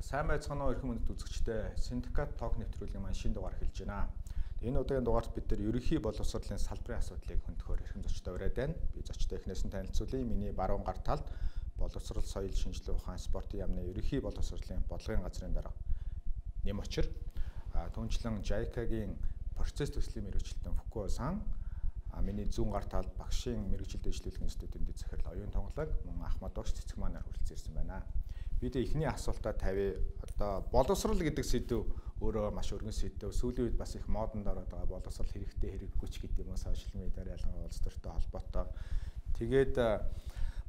Сайн байцгаана уу эрхэм хүндэт үзэгчдээ. Syndicate Talk нэвтрүүлгийн маань шинэ дугаар эхэлж байна. Энэ удаагийн дугаарт бид нар ерөнхий боловсролын салбарын асуудлыг хөндөхөөр эрхэм зочтой ураад байна. Би зочтой эхнээс нь танилцуулъя. Миний баруун гар талд боловсрол, соёл, шинжилгээ ухаан, спортын яамны ерөнхий боловсролын бодлогын газрын дарга Нэм Очир. Түүнчлэн JICA-гийн процесс төслийн мэргэжилтэн Фүкуо-сан, миний зүүн гар талд багшийн мэргэжил дэвшлүүлэх институтын дэд захирал Оюун Тонголог, мөн Ахмад Огч цэцэг маань хүрэлцэн ирсэн байна. Бид эхний асуултаа тавья. Одоо боловсрол гэдэг сэдв өөрөө маш өргөн сэдв. Сүүлийн үед бас их модонд ороод байгаа боловсрол хэрэгтэй хэрэггүй ч гэдэг юм уу, сошиал медиаар ялангуяа улс төртэй холбоотой. Тэгээд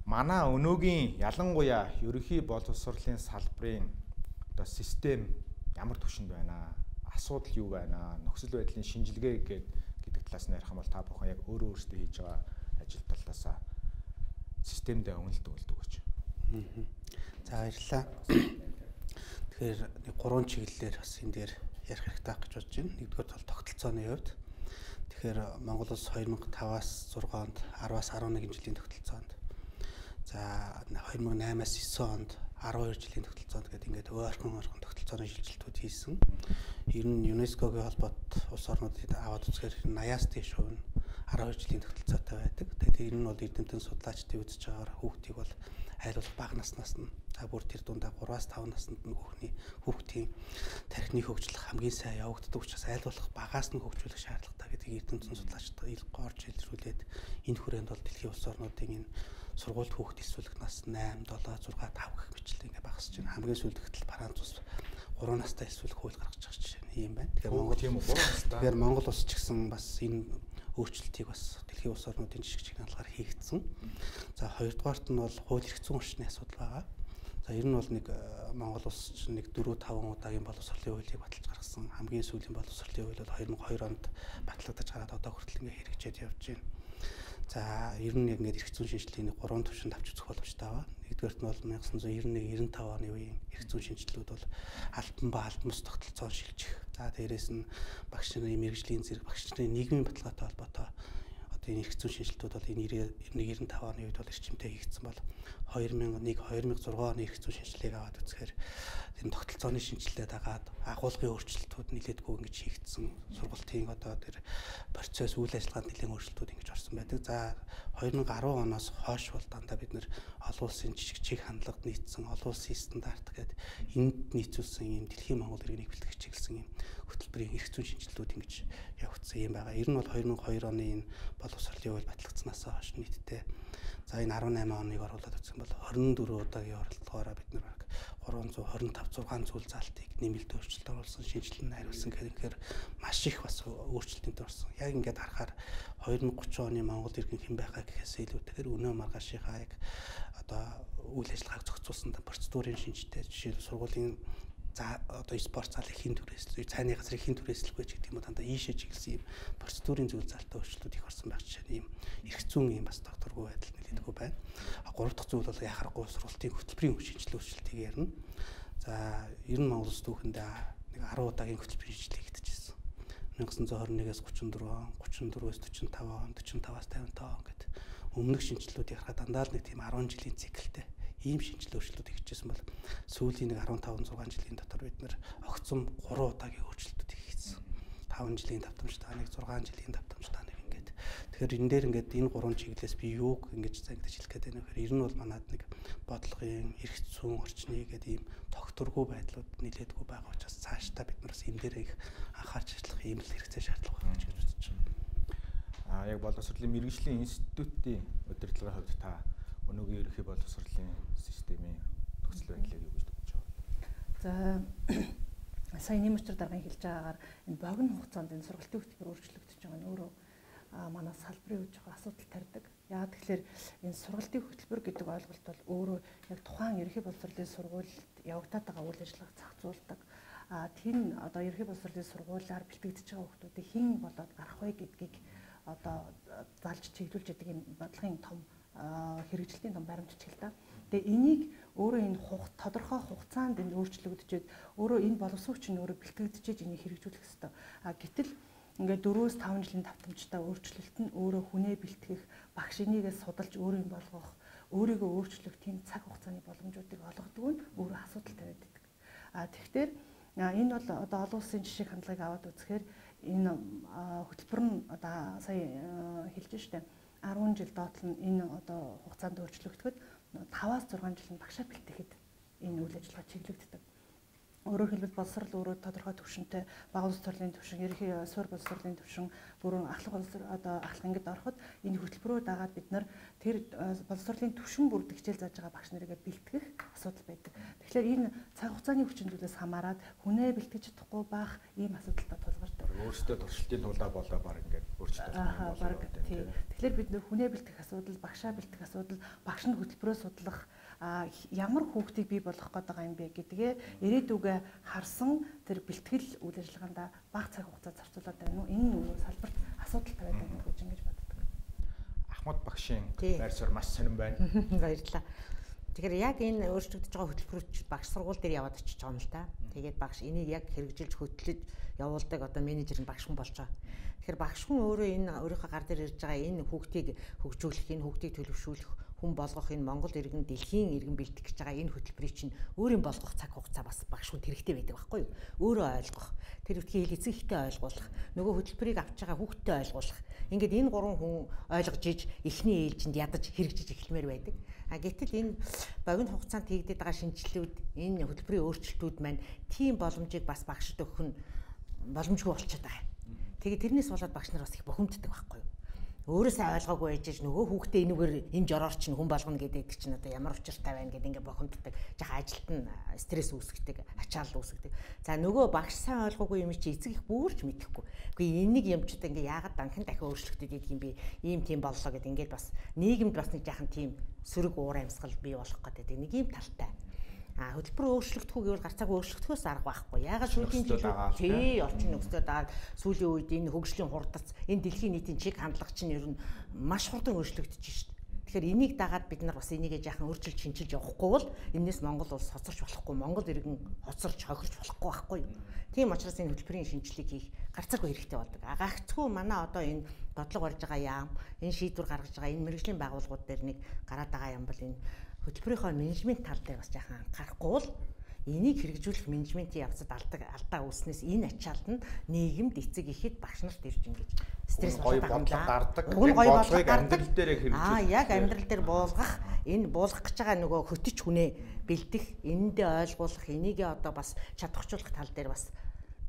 манай өнөөгийн ялангуяа ерөнхий боловсролын салбарын одоо систем ямар түвшинд байна? Асуудал юу байна? Нөхцөл байдлын шинжилгээ гэдэг талаас нь ярих юм бол та бүхэн яг өөрөө өөрсдөө хийж байгаа ажил талаасаа системдээ үнэлт өгдөг гэж. За баярлалаа. Тэгэхээр нэг гурван чиглэлээр бас энэ дээр ярих хэрэгтэй гэж бодож байна. Нэгдүгээр бол тогтолцооны хувьд. Тэгэхээр Монгол улс 2005-аас 6-онд 10-аас 11 жилийн тогтолцоонд. За 2008-аас 9 онд 12 жилийн тогтолцоонд гэдэг ингээд ойрхон тогтолцооны шилжилтүүд хийсэн. Ер нь ЮНЕСКОгийн холбоот улс орнуудад аваад үзэхээр 80-аас дээш хувь нь 12 жилийн тогтолцоотой байдаг. Тэгээд энэ нь бол эрдэмтэн судлаачдын үзэж байгаагаар хүүхдийг бол айлуулах бага наснаас нь бүр тэр дундаа 3-аас 5 наснд нь хүүхдийн тархины хөгжил хамгийн сайн явагддаг учраас айлуулах багаас нь хөгжүүлэх шаардлагатай гэдгийг эрдэмтэн судлаачид орж илрүүлээд энэ хүрээнд бол дэлхийн улс орнуудын энэ сургуульд хүүхд эсвэлэх нас 8, 7, 6, 5 гэх мэтлээ ингээ багасж байна. Хамгийн сүүлд гэтэл парант ус 3 настай эсвэлэх хууль гаргаж байгаа жишээ нь юм байна. Тэгэхээр Монгол улс ч гэсэн бас энэ өөрчлөлтийг бас дэлхийн улс орнуудын жишг чигнаалгаар хийгдсэн. За хоёрдугаарт нь бол хууль эрх зүйн орчны асуудал байгаа. За ер нь бол нэг Монгол улс чинь нэг 4-5 удаагийн боловсролын хуулийг баталж гаргасан. Хамгийн сүүлийн боловсролын хууль бол 2002 онд батлагдаж гараад одоо хүртэл ингээ хэрэгжээд явж байна. За ер нь яг ингээд эрх зүйн шинжилгээний 3 түвшинд авч үзэх боломжтой байна. Нэгдүгээрт нь бол 1991-95 оны үеийн эрх зүйн шинжилгүүд бол албан ба албан бус тогтолцоон шилжих. За дээрэс нь багш нарын мэргэжлийн зэрэг багш нарын нийгмийн баталгаатай холбоотой одоо энэ эрх зүйн шинжилгүүд бол энэ 91-95 оны үед бол эрчимтэй хийгдсэн бол 2001-2006 оны эрх зүйн шинжилгээг аваад үзэхээр энэ тогтолцооны шинжилгээ дагаад агуулгын өөрчлөлтүүд нэлээдгүй ингэж хийгдсэн. Сургалтын одоо тэр процесс үйл ажиллагаанд нэлээд өөрчлөлтүүд ингэж орсон байдаг. За 2010 оноос хойш бол дандаа бид нэр олон улсын жижиг чиг хандлагад нийцсэн олон улсын стандарт гэдэг энд нийцүүлсэн юм дэлхийн Монгол иргэнийг бэлтгэж чиглэсэн юм хөтөлбөрийн эрх зүйн шинжилгүүд ингэж явагдсан юм байгаа. Ер нь бол 2002 оны энэ боловсролын хууль батлагдсанаас хойш нийтдээ за энэ 18 оныг оруулаад үзсэн бол 24 удаагийн оролдлогоороо бид нар 325-6 зүйл залтыг нэмэлт өөрчлөлт оруулсан, шинжилэн хариулсан гэхээр маш их бас өөрчлөлтөнд орсон. Яг ингээд харахаар 2030 оны Монгол иргэн хэн байхаа гэхээс илүүтэйгээр өнөө маргаашийнхаа яг одоо үйл ажиллагааг зохицуулсан процедурын шинжтэй жишээл сургуулийн за одоо спорт залын хин түрээслэл, цайны газрын хин түрээслэлгүй ч гэдэг юм уу дандаа ийшээ чиглэсэн юм процедурын зүйл залтай өөрчлөлт их орсон байх жишээ юм эрх зүйн юм бас докторгүй байдал нэлээдгүй байна. Гурав дахь зүйл бол яхахгүй сургалтын хөтөлбөрийн шинжилгээ өөрчлөлтийг ярина. За ер нь Монгол улс түүхэндээ нэг 10 удаагийн хөтөлбөрийн шинжилгээ хийгдчихсэн. 1921-ээс 34 он, 34-ээс 45 он, 45-аас 55 он гэдэг өмнөх шинжилгүүдийг харахад дандаа л нэг тийм 10 жилийн циклтэй ийм шинжилгээ өөрчлөлтүүд хийгдчихсэн бол сүүлийн нэг 15-6 жилийн дотор бид нэр огцом 3 удаагийн өөрчлөлтүүд хийгдсэн. 5 жилийн давтамжтай нэг 6 жилийн давтамжтай нэг ингээд. Тэгэхээр энэ дээр ингээд энэ 3 чиглэлээс би юуг ингэж зангидж хэлэх гээд байна вэ гэхээр ер нь бол манад нэг бодлогын эрх зүйн орчны гэдэг ийм тогтворгүй байдлууд нэлээдгүй байгаа учраас цаашдаа бид нараас энэ дээр их анхаарч ажиллах ийм л хэрэгцээ шаардлага байна гэж бодож байна. Яг боловсролын мэргэжлийн институтын удирдлагын хувьд та өнөөгийн ерөнхий боловсролын системийн нөхцөл байдлыг юу гэж бодож байгаа? За сая Нэм Очир даргын хэлж байгаагаар энэ богино хугацаанд энэ сургалтын хөтөлбөр өөрчлөгдөж байгаа нь өөрөө манай салбарын үеж байгаа асуудал тарьдаг. Яагаад тэгэхээр энэ сургалтын хөтөлбөр гэдэг ойлголт бол өөрөө яг тухайн ерөнхий боловсролын сургуульд явагдаад байгаа үйл ажиллагааг зохицуулдаг. Тэр нь одоо ерөнхий боловсролын сургуулиар бэлтгэгдэж байгаа хүмүүсийг хэн болоод гарах вэ гэдгийг одоо залж чиглүүлж байгаа юм бодлогын том хэрэгжилтийн том баримтч хэл та. Тэгээ энийг өөрөө энэ тодорхой хугацаанд энэ өөрчлөгдөж, өөрөө энэ боловсруучч нь өөрөө бэлтгэгдэж энийг хэрэгжүүлэх ёстой. Гэтэл ингээд 4-5 жилийн давтамжтай өөрчлөлт нь өөрөө хүнээ бэлтгэх, багш энийгээс судалж өөрийн болгох, өөрийгөө өөрчлөх тийм цаг хугацааны боломжуудыг олгодог нь өөрөө асуудал тавиад байдаг. Тэгэхээр энэ бол одоо олон улсын жишээг хандлагыг аваад үзэхээр энэ хөтөлбөр нь одоо сая хэлж штэ 10 жил доотлол нь энэ одоо хугацаанд өөрчлөгдөхөд 5-аас 6 жил нь багшаа бэлтгэхэд энэ үйл ажиллагаа чиглэгддэг. Өөрөөр хэлбэл боловсрол өөрөө тодорхой төвшөнтэй бага улс төрлийн төвшин, ерөнхий суурь боловсролын төвшин, бүрэн ахлах ангид ороход энэ хөтөлбөрөөр дагаад бид нар тэр боловсролын төвшин бүр хичээл зааж байгаа багш нарыг бэлтгэх асуудал байдаг. Тэгэхээр энэ цаг хугацааны хүчин зүйлээс хамаарат хүнээ бэлтгэж чадахгүй байх ийм асуудалтай тулгардаг. Өөрсдөө туршилтын тулаа болоо баг ингээд өөрчлөлт болоо. Тэгэхээр бид нэр хүнээ бэлтгэх асуудал, багшаа бэлтгэх асуудал, багш нь хөтөлбөрөө судлах ямар хүүхдийг бий болгох гээд байгаа юм бэ гэдгээ ирээдүгээ харсан тэр бэлтгэл үйл ажиллагаанд бага цаг хугацаа зарцуулаад байна уу? Энэ нөгөө салбарт асуудал тавиад байна гэж ингэж боддог. Ахмад багшийн байр суурь маш сонирн байна. Баярлалаа. Тэгэхээр яг энэ өөрчлөгдөж байгаа хөтөлбөрөд багш сургууль дээр яваад очиж байгаа юм л да. Тэгээд багш энийг яг хэрэгжилж хөтлөж явуулдаг одоо менежер нь багш хүн болж байгаа. Тэгэхээр багш хүн өөрөө энэ өөрийнхөө гар дээр ирж байгаа энэ хүүхдийг хөгжүүлэх, энэ хүүхдийг төлөвшүүлэх, хүн болгох, энэ Монгол иргэн дэлхийн иргэн бэлтгэх гэж байгаа энэ хөтөлбөрийг чинь өөрийн болгох цаг хугацаа бас багш хүн хэрэгтэй байдаг байхгүй юу? Өөрөө ойлгох, тэр үтгийн хэл эцэг ихтэй ойлгуулах, нөгөө хөтөлбөрийг авч байгаа хүүхдэд ойлгуулах. Ингээд энэ гурван хүн ойлгож иж эхний ээлжинд ядаж хэрэгжиж эхлэмээр байдаг. Гэтэл энэ богино хугацаанд хийгдэж байгаа шинжилгүүд, энэ хөтөлбөрийн өөрчлөлтүүд маань тийм боломжийг бас багшд өгөх нь боломжгүй болчиход байгаа. Тэгээд тэрнээс болоод багш нар бас их бухимддаг байхгүй юу? Өөрөөсөө ойлгоогүй байж нөгөө хүүхдээ энүүгээр энэ жороор чинь хүн болгоно гэдэг чинь одоо ямар учиртай байна гэдэг ингээ бохомддог. Жаахан ажилт нь стресс үүсгдэг, ачаал үүсгдэг. За нөгөө багш сайн ойлгоогүй юм чи эцэг их бүрч мэдэхгүй. Үгүй энийг юм ч одоо ингээ яагаад данхан дахин өөрчлөгдөд идэг юм бэ? Ийм тийм боллоо гэдэг ингээд бас нийгэмд бас нэг жаахан тийм сөрөг уур амьсгал бий болох гэдэг нэг ийм талтай. Хөтөлбөр өөрчлөгдөхүү гэвэл гарцааг өөрчлөгдөхөөс арга байхгүй. Яагаад сүүлийн жилүүд орчин нөхцөлөд дагаад сүүлийн үед энэ хөгжлийн хурдац, энэ дэлхийн нийтийн чиг хандлага чинь ер нь маш хурдан өөрчлөгдөж шít. Тэгэхээр энийг дагаад бид нар бас энийгээ жаахан өөрчилж шинжилж явахгүй бол энэс Монгол улс хоцорч болохгүй, Монгол иргэн хоцорч хохирч болохгүй байхгүй юу? Тийм учраас энэ хөтөлбөрийн шинжилгээг хийх гарцаагүй хэрэгтэй болдог. Гагцгүй манай одоо энэ бодлого барьж байгаа яам, энэ шийдвэр гаргаж байгаа энэ мэргэжлийн байгууллагууд дээр нэг гараад байгаа юм бол энэ хөтөлбөрийнхөө менежмент тал дээр бас жаахан анхаарахгүй бол энийг хэрэгжүүлэх менежментийн явцад алдаа үүснээс энэ ачаалт нь нийгэмд эцэг ихэд багш нарт ирж ингэж стресс бодлого гардаг. Энэ бодлогыг амьдрал дээр хэрэгжүүлэх. Яг амьдрал дээр буулгах, энэ буулгах гэж байгаа нөгөө хөтөч хүнээ бэлдэх, энэндээ ойлгуулах, энийгээ одоо бас чадварчуулах тал дээр бас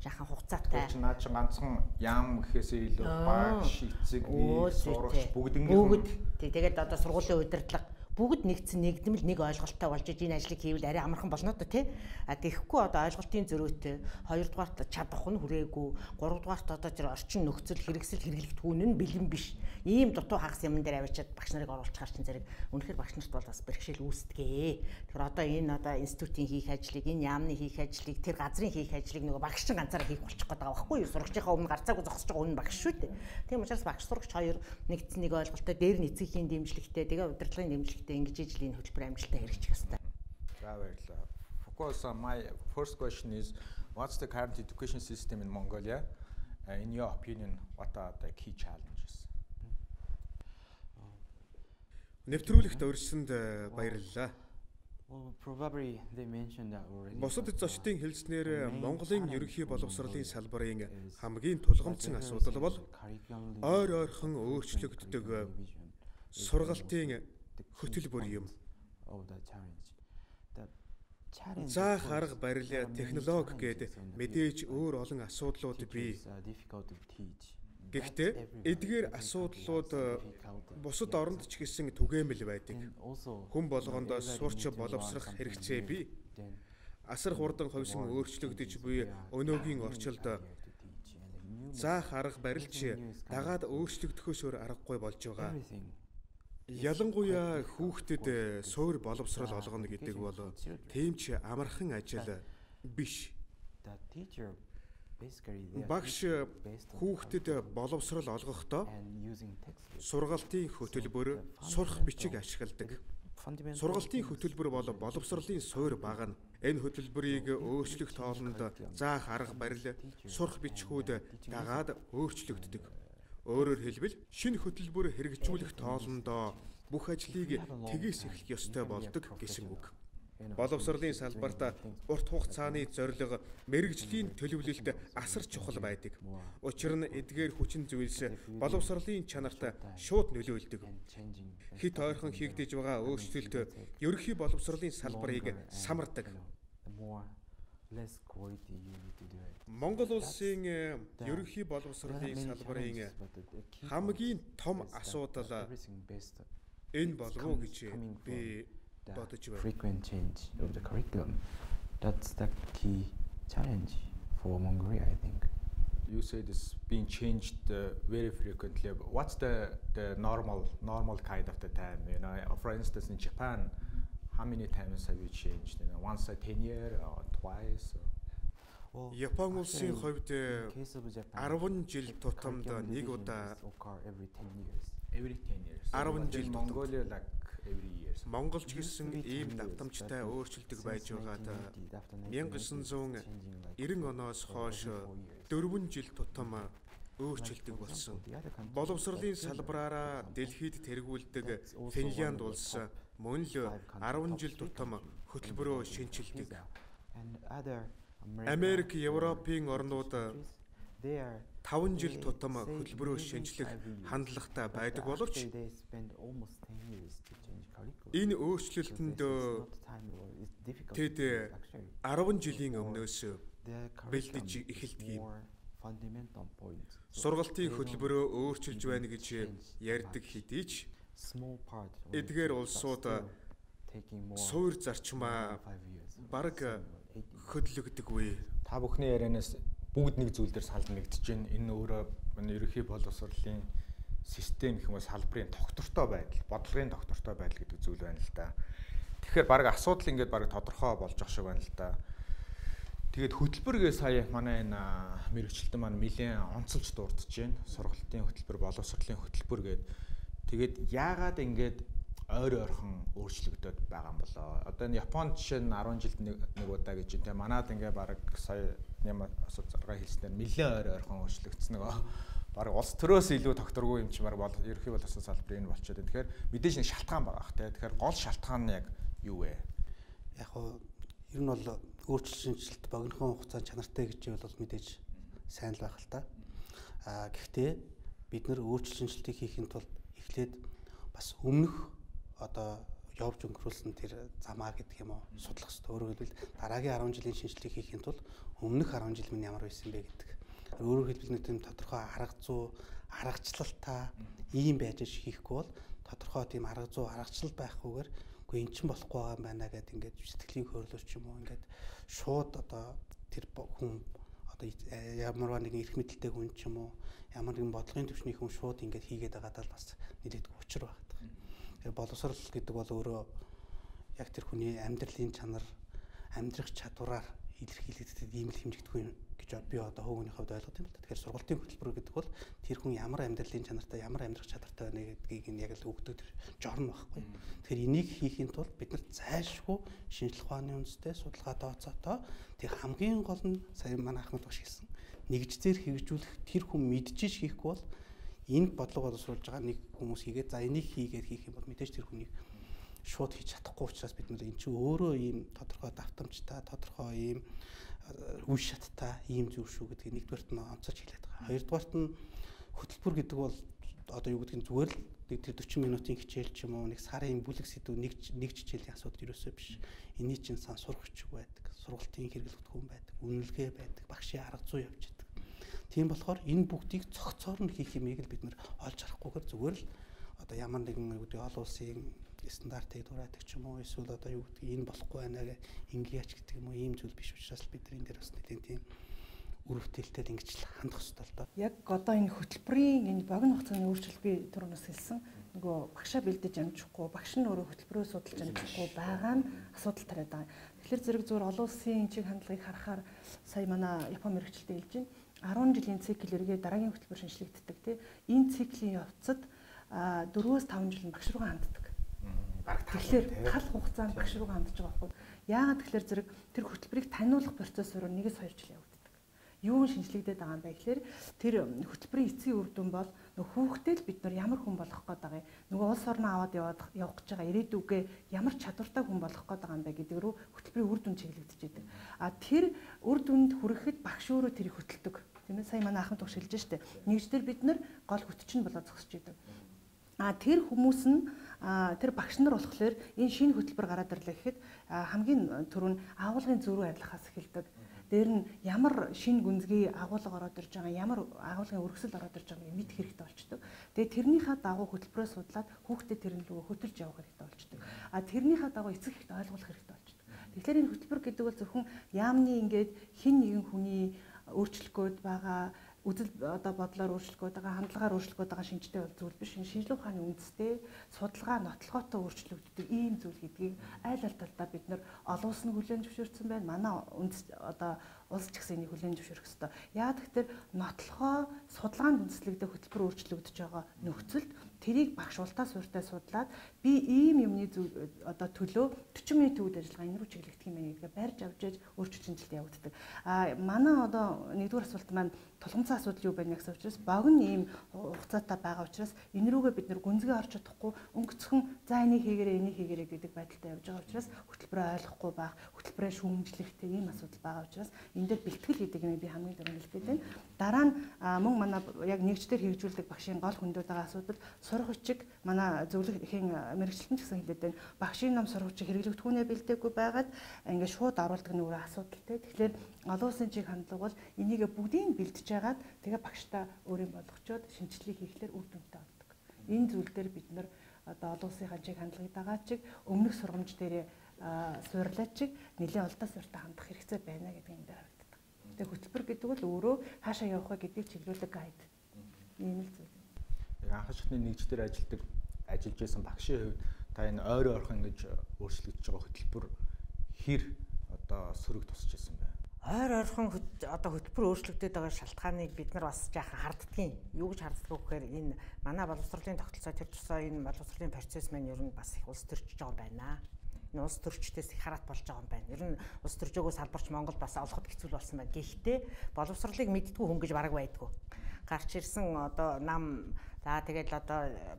жаахан хугацаатай. Наа чи ганцхан яам гэхээсээ илүү багш, эцэг, сурагч бүгд тэгээд одоо сургуулийн удирдлага бүгд нэгдсэн нэгдмэл нэг ойлголттой болж энэ ажлыг хийвэл арай амархан болно да тий. Тэгэхгүй одоо ойлголтын зөрүүтэй, хоёрдугаарт чадах нь хүрээгүй, гуравдугаарт одоо тэр орчин нөхцөл хэрэгсэл хэрэглэгдэхүүн нь бэлэн биш. Ийм дутуу хагас юм дээр аваачаад багш нарыг оруулчихар чинь зэрэг үнэхээр багш нарт бол бас бэрхшээл үүсдэгэ. Тэгэхээр одоо энэ одоо институтийн хийх ажлыг, энэ яамны хийх ажлыг, тэр газрын хийх ажлыг нөгөө багш чинь ганцаараа хийх болчих гээд байгаа байхгүй юу? Сурагчийнхаа өмнө гарцаагүй зогсож байгаа үнэн багш шүү дээ. Тийм учраас багш сурагч хоёр нэгдсэн нэг ойлголттой, дээр нь эцгийн дэмжлэгтэй, тэгээ удирдлагын дэмжлэгтэй ингэж ижлийн хөтөлбөр амжилттай хэрэгжих ёстой. За баярлалаа. Focus on my first question is what's the current education system in Mongolia? In your opinion, what are the key challenges? Нэвтрүүлэгт урьсанд баярлалаа. Probably they mentioned that already. Бусад зочдын хэлснээр Монголын ерөнхий боловсролын салбарын хамгийн тулгамдсан асуудал бол ойр ойрхон өөрчлөгддөг сургалтын хөтөлбөр юм. Заах арга барил, технологи гээд мэдээж өөр олон асуудлууд бий. Гэхдээ эдгээр асуудлууд бусад оронд ч гэсэн түгээмэл байдаг. Хүн болгонд сурч боловсрох хэрэгцээ бий. Асар хурдан ховсон өөрчлөгдөж буй өнөөгийн орчилд заах арга барилч дагаад өөрчлөгдөхөөс өөр аргагүй болж байгаа. Ялангуяа хүүхдэд суурь боловсрол олгоно гэдэг бол тийм ч амархан ажил биш. Багш хүүхдэд боловсрол олгохдоо сургалтын хөтөлбөр, сурах бичиг ашигладаг. Сургалтын хөтөлбөр бол боловсролын суурь багна. Энэ хөтөлбөрийг өөрчлөх тоолонд заах арга барил, сурах бичгүүд дагаад өөрчлөгддөг. Өөрөөр хэлбэл шинэ хөтөлбөр хэрэгжүүлэх тоолондоо бүх ажлыг тгээс эхлэх ёстой болдог гэсэн үг. Боловсролын салбарт урт хугацааны зорилго мэрэгжлийн төлөвлөлт асар чухал байдаг. Учир нь эдгээр хүчин зүйлс боловсролын чанарт шууд нөлөөлдөг. Хит ойрхон хийгдэж байгаа өөрчлөлт ерөнхий боловсролын салбарыг самардаг. Монгол улсын ерөнхий боловсролын салбарын хамгийн том асуудал энэ болов уу гэж би бодож байна. Frequent change of the curriculum. That's the key challenge for Mongolia, I think. You said it's being changed very frequently. What's the normal kind of the time? You know, for instance, in Japan, how many times have you changed? You know, once a 10 year or twice? Япон улсын хувьд 10 жил тутамд нэг удаа every 10 years. 10 жил Mongolia like every year. Монголч гэсэн ийм давтамжтай өөрчлөлтөг байж байгаад 1990 оноос хойш 4 жил тутам өөрчлөлтөг болсон. Боловсролын салбараараа дэлхийд тэргүүлдэг Финлянд улс мөн л 10 жил тутам хөтөлбөрөө шинжилдэг. Америк, Европын орнууд 5 жил тутам хөтөлбөрөө шинжлэх хандлагатай байдаг боловч энэ өөрчлөлтөнд тэд 10 жилийн өмнөөс бэлдэж эхэлдэг юм. Сургалтын хөтөлбөрөө өөрчилж байна гэж ярьдаг хэдий ч эдгээр улсууд суур зарчмаа бараг хөдлөгдөггүй. Та бүхний ярианаас бүгд нэг зүйл дээр санал нэгдэж байна. Энэ өөрөө ерөнхий боловсролын систем гэх юм уу салбарын доктортой байдал, бодлогын доктортой байдал гэдэг зүйл байна л да. Тэгэхээр баг асуудал ингээд баг тодорхой болж ах шиг байна л да. Тэгээд хөтөлбөргээ сая манай энэ мэрэгчлэлтэн маань нэлээд онцолж дурдж байна. Сургалтын хөтөлбөр, боловсролын хөтөлбөр гээд тэгээд яагаад ингээд ойр ойрхон өөрчлөгдөд байгаа юм болоо. Одоо энэ Японд жишээ нь 10 жилд нэг удаа гэж юм те. Манад ингээ баг сая нэм асууцарга хэлснээр нэлээд ойр ойрхон өөрчлөгдсөн нөгөө баг улс төрөөс илүү докторгүй юм чи баг бол ерөнхий боловсрол салбарын энэ болчиход. Тэгэхээр мэдээж нэг шалтгаан байгаа ах те. Тэгэхээр гол шалтгаан нь яг юу вэ? Яг хоо ер нь бол өөрчлөлт шинжилт богинохон хугацаанд чанартай гэж бол мэдээж сайн л байх л та. Гэхдээ бид нэр өөрчлөлт шинжилтийг хийхэд тулд эхлээд бас өмнөх одоо явж өнгөрүүлсэн тэр замаа гэдэг юм уу судлах хэрэгтэй. Өөрөөр хэлбэл дараагийн 10 жилийн шинжилгээг хийхэд тулд өмнөх 10 жил минь ямар байсан бэ гэдэг. Өөрөөр хэлбэл тийм тодорхой арга зүй, аргачлалтай ийм байж хийхгүй бол тодорхой тийм арга зүй, аргачлал байхгүйгээр үгүй эн чинь болохгүй байгаа юм байна гэдэг ингээд сэтгэлийн хөөрөлөж юм уу ингээд шууд одоо тэр хүн одоо ямар нэгэн эрх мэдэлтэй хүн ч юм уу ямар нэгэн бодлогын төвчний хүн шууд ингээд хийгээд байгаад л бас нэлээдгүй учир байна. Боловсрол гэдэг бол өөрөө яг тэр хүний амьдралын чанар, амьдрах чадвараар илэрхийлэгддэг ийм л хэмжигдэхгүй гэж би одоо хөвгөний хувьд ойлгож байна л да. Тэгэхээр сургалтын хөтөлбөр гэдэг бол тэр хүн ямар амьдралын чанартай, ямар амьдрах чадвартай байна гэдгийг нь яг л өгдөг тэр жорн байхгүй. Тэгэхээр энийг хийхийн тулд бид нар зайлшгүй шинжлэх ухааны үндэстэй судалгаа тооцоотоо тэг хамгийн гол нь сая манай Ахмад багш хэлсэн нэгжзээр хэрэгжүүлэх тэр хүн мэдчихэж хийхгүй бол энэ бодлого боловсруулж байгаа нэг хүмүүс хийгээд за энийг хийгээд хийх юм бол мэдээж тэр хүнийг шууд хийж чадахгүй учраас бид нар эн чинь өөрөө ийм тодорхой давтамжтай, тодорхой ийм үе шаттай ийм зүйл шүү гэдгийг нэгдүгээрт нь онцолж хэлээд байгаа. Хоёрдугаарт нь хөтөлбөр гэдэг бол одоо юу гэдгийг зүгээр л нэг тэр 40 минутын хичээл ч юм уу нэг сарын бүлэг сэдв нэг хичээлийн асуудал ерөөсөө биш. Эний чинь сан сурагч байдаг, сургалтын хэрэглэгдэх хүн байдаг, үнэлгээ байдаг, багшийн арга зүй явж байдаг. Тийм болохоор энэ бүгдийг цогцоор нь хийх юмыг л бид нэр олж харахгүйгээр зүгээр л одоо ямар нэгэн үүдээ олон улсын стандартыг дураадаг ч юм уу эсвэл одоо юу гэдэг энэ болохгүй байна гэх ингээч гэдэг юм уу ийм зүйл биш учраас бид нар энэ дээр бас нэг тийм өрөвдөлтөд ингэж л хандах хэрэгтэй л доо. Яг одоо энэ хөтөлбөрийн энэ богино хугацааны өөрчлөлт би түрүүнээс хэлсэн нөгөө багшаа бэлдэж амжихгүй, багш нь өөрөө хөтөлбөрөө судалж амжихгүй байгаа нь асуудал тариад байгаа. Тэгэхээр зэрэг зүгээр олон улсын чиг хандлагыг харахаар сая манай Япон мэрэгчлэлтэй хэлж байна. 10 жилийн цикл эргээд дараагийн хөтөлбөр шинжилэгддэг тийм. Энэ циклийн явцад 4-5 жил багш руугаа ханддаг. Тэгэхээр тал хугацаанд багш руугаа хандж байгаа байхгүй. Яагаад тэгэхээр зэрэг тэр хөтөлбөрийг таниулах процессороор 1-2 жил явагддаг. Юу шинжлэгдээд байгаа юм бэ гэхээр тэр хөтөлбөрийн эцсийн үр дүн бол хүүхдээ бид нар ямар хүн болох гээд байгаа юм. Нөгөө улс орноо аваад явах гэж байгаа ирээдүгээ ямар чадвартай хүн болох гээд байгаа юм бэ гэдэг рүү хөтөлбөрийн үр дүн чиглэгдэж байдаг. Тэр үр дүнд хүрэхэд багш өөрөө тэрийг хөтэлдэг. Тийм ээ, сая манай ахын туг шилжиж штэ. Нэгждэр бид нар гол хүтчин болоод зогсож идэг. Тэр хүмүүс нь тэр багш нар болохоор энэ шинэ хөтөлбөр гараад ирлээ гэхэд хамгийн түрүүн агуулгын зөрүү арилгахаас эхэлдэг. Дээр нь ямар шинэ гүнзгий агуулга ороод ирж байгаа, ямар агуулгын өргөсөл ороод ирж байгааг мэд хэрэгтэй болчдөг. Тэгээ тэрнийхээ дагуу хөтөлбөрөө судлаад хүүхдэд тэрэн рүү хөтөлж явах хэрэгтэй болчдөг. Тэрнийхээ дагуу эцэг эхт ойлгуулах хэрэгтэй болчдөг. Тэгэхээр энэ хөтөлбөр гэдэг бол зөвхөн яамны ингээд хин нэгэн хүний өөрчлөлгөөд байгаа үзэл бодлоор өөрчлөлгөөд байгаа, хандлагаар өөрчлөлгөөд байгаа шинжтэй бол зүйл биш. Энэ шинжлэх ухааны үндэстэй, судалгаа нотлохотой өөрчлөгддөг ийм зүйл гэдгийг аль талдаа бид нар олон улс нь хүлээн зөвшөөрсөн байна. Манай улс ч гэсэн энийг хүлээн зөвшөөрөх ёстой. Яа тэгэхээр нотлохоо судалгаанд үндэслэгдэх хөтөлбөр өөрчлөгдөж байгаа нөхцөлд тэрийг багш ултаа суурьтай судлаад би ийм юмны төлөө 40 минут төвд ажиллагаа энэ рүү чиглэгдэх юм байна гэдгээ барьж авч яаж өөрчлөлт шинжилт явагддаг. Манай нэгдүгээр асуулт маань тулгымцсан асуудал юу байна гэсэн учраас богино ийм хугацаатай байгаа учраас энэ рүүгээ бид нэр гүнзгий орж чадахгүй өнгөцхөн за энийг хийгээрэй гэдэг байдалтай явж байгаа учраас хөтөлбөрөө ойлгохгүй байх, хөтөлбөрөө шүүмжлэхтэй ийм асуудал байгаа учраас энэ дээр бэлтгэл гэдэг юм би хамгийн түрүүнд хэлгээд байна. Дараа нь мөн манай яг нэгжлэр хэрэгжүүлдэг багшийн гол хөндөд байгаа асуудал сурах хүчиг манай зөвлөхийн мэрэгчлэн ч гэсэн хэлээд байна. Багшийн ном сурах хүчиг хэрэглэгдэхүүнээ бэлдээгүй байгаад ингээд шууд оруулдаг нь өөрөө асуудалтай. Тэгэхээр олон улсын чиг хандлага бол энийг бүгдийг бэлдэж яагаад тэгээ багштай өөрийн болгочоод шинжилгээ хийхлээр үр дүнтэй болдог. Энэ зүйл дээр бид нар олон улсынхаа чиг хандлагыг дагаад өмнөх сургамж дээрээ суйрлаад нэлээд олдоо суурьтай хандах хэрэгцээ байна гэдэг юм дээр харагддаг. Тэгээ хөтөлбөр гэдэг бол өөрөө хаашаа явах вэ гэдгийг чиглүүлдэг гайд. Ийм л зүйл. Анхан шатны нэгжлэр ажиллаж байсан багшийн хувьд та энэ ойр ойрхон ингэж өөрчлөгдөж байгаа хөтөлбөр хэр сөрөг тусч ирсэн бэ? Ойр ойрхон хөтөлбөр өөрчлөгдөж байгаа шалтгааныг бид нар бас жаахан харддгийн. Юу гэж харддаг вэ гэхээр энэ манай боловсролын тогтолцоо тэр тусаа энэ боловсролын процесс маань ер нь бас их улс төрчж байгаа юм байна. Энэ улс төрчдөөс их хараат болж байгаа юм байна. Ер нь улс төржөөгөө салбарч Монголд бас олоход хэцүү болсон байна. Гэхдээ боловсролыг мэддэггүй хүн гэж бараг байдгүй. Гарч ирсэн нам за тэгээд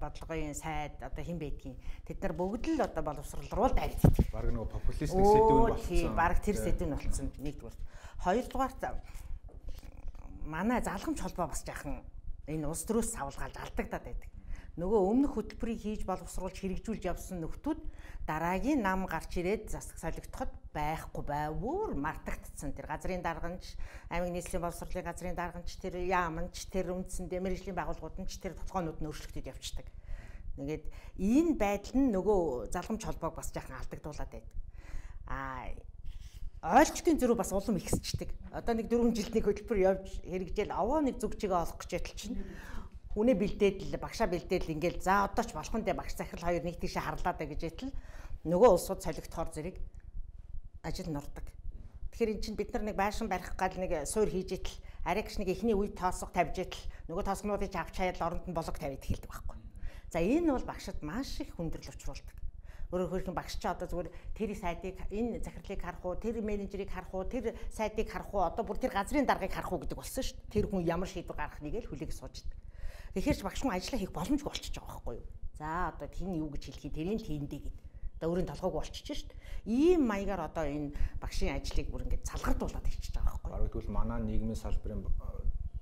бодлогын сайд хэн байдгийг тэд нар бүгд л боловсрол руу дайрдаг. Бараг нөгөө популистик сэдвүүн болсон. Бараг тэр сэдвүүн болсон. Нэгдүгээр. Хоёрдугаарт манай залгамж холбоо бас жаахан энэ улс төрөөс савлгаалж алдагдаад байдаг. Нөгөө өмнөх хөтөлбөрийг хийж боловсруулж хэрэгжүүлж явсан нөхдүүд дараагийн нам гарч ирээд засаг солигдоход байхгүй байвуур мартагдсан. Тэр газрын дарганч, аймаг нийслэлийн боловсролын газрын дарганч, тэр яамч, тэр үндсэндээ мэргэжлийн байгууллагууд нь ч тэр толгоонууд нь өөрчлөгдөж явчихдаг. Нэгээд энэ байдал нь нөгөө залгамж холбоог бас жаахан алдагдуулаад байдаг. Ойлцтын зөрүү бас улам ихсчдэг. Нэг 4 жилд нэг хөтөлбөр явж хэрэгжээл овоо нэг зүг чигээ олох гэж байтал чинь хүнээ бэлдээд л багшаа бэлдээд л ингээл за одоо ч болох нь дээ багш захирал хоёр нэг тийшээ харлаад гэж байтал нөгөө улсууд солигдохоор зэрэг ажил нурдаг. Тэгэхээр эн чинь бид нар нэг байшин барих гал нэг суур хийж итл аригч нэг ихний үед тоосго тавьж итл нөгөө тоосгонуудыг авч хаяад оронд нь болог тавиад эхэлдэг байхгүй. За энэ бол багшид маш их хүндрэл учруулдаг. Өөрөөр хэлбэл багш ч зүгээр тэр сайдыг энэ захирлыг харах уу, тэр менежерийг харах уу, тэр сайдыг харах уу, бүр тэр газрын даргаыг харах уу гэдэг болсон шүү дээ. Тэр хүн ямар шийдвэр гаргах нэгээл хүлээг сууждаг. Тэгэхээр ч багш хүн ажиллаа хийх боломжгүй болчихж байгаа байхгүй юу? За хин юу гэж хэлхий тэрийн тиймдээ гэд. Өөрийн толгойг болчихж шүү дээ. Ийм маягаар энэ багшийн ажлыг бүр ингээд салгардуулаад ирчихэж байгаа байхгүй юу? Бараг тэгвэл манай нийгмийн салбарын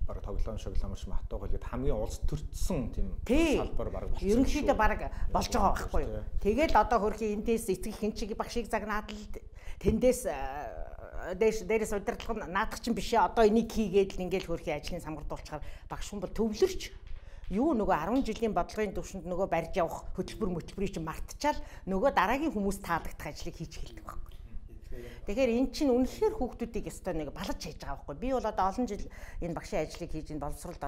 бараг тоглоом шоглоомч матууг хэлгээд хамгийн улс төрсөн тийм салбар бараг болсон. Ерөнхийдөө бараг болж байгаа байхгүй юу? Тэгэл хөрхи энэс эцэг хэн чиг багшийг загнаад л тэндээс дээрээс удирдлага наадах чинь бишээ энийг хийгээд л ингээл хөрхи ажлын самгардуулчихаар багш хүн бол төвлөрч юу нөгөө 10 жилийн бодлогын төвшөнд нөгөө барьж явах хөтөлбөрийг чинь мартчихаал нөгөө дараагийн хүмүүс таалагдах ажлыг хийж эхэлдэг байхгүй. Тэгэхээр эн чинь үнэхээр хүүхдүүдийг өстой нэг балаж хийж байгаа байхгүй. Би бол олон жил энэ багшийн ажлыг хийж энэ боловсролд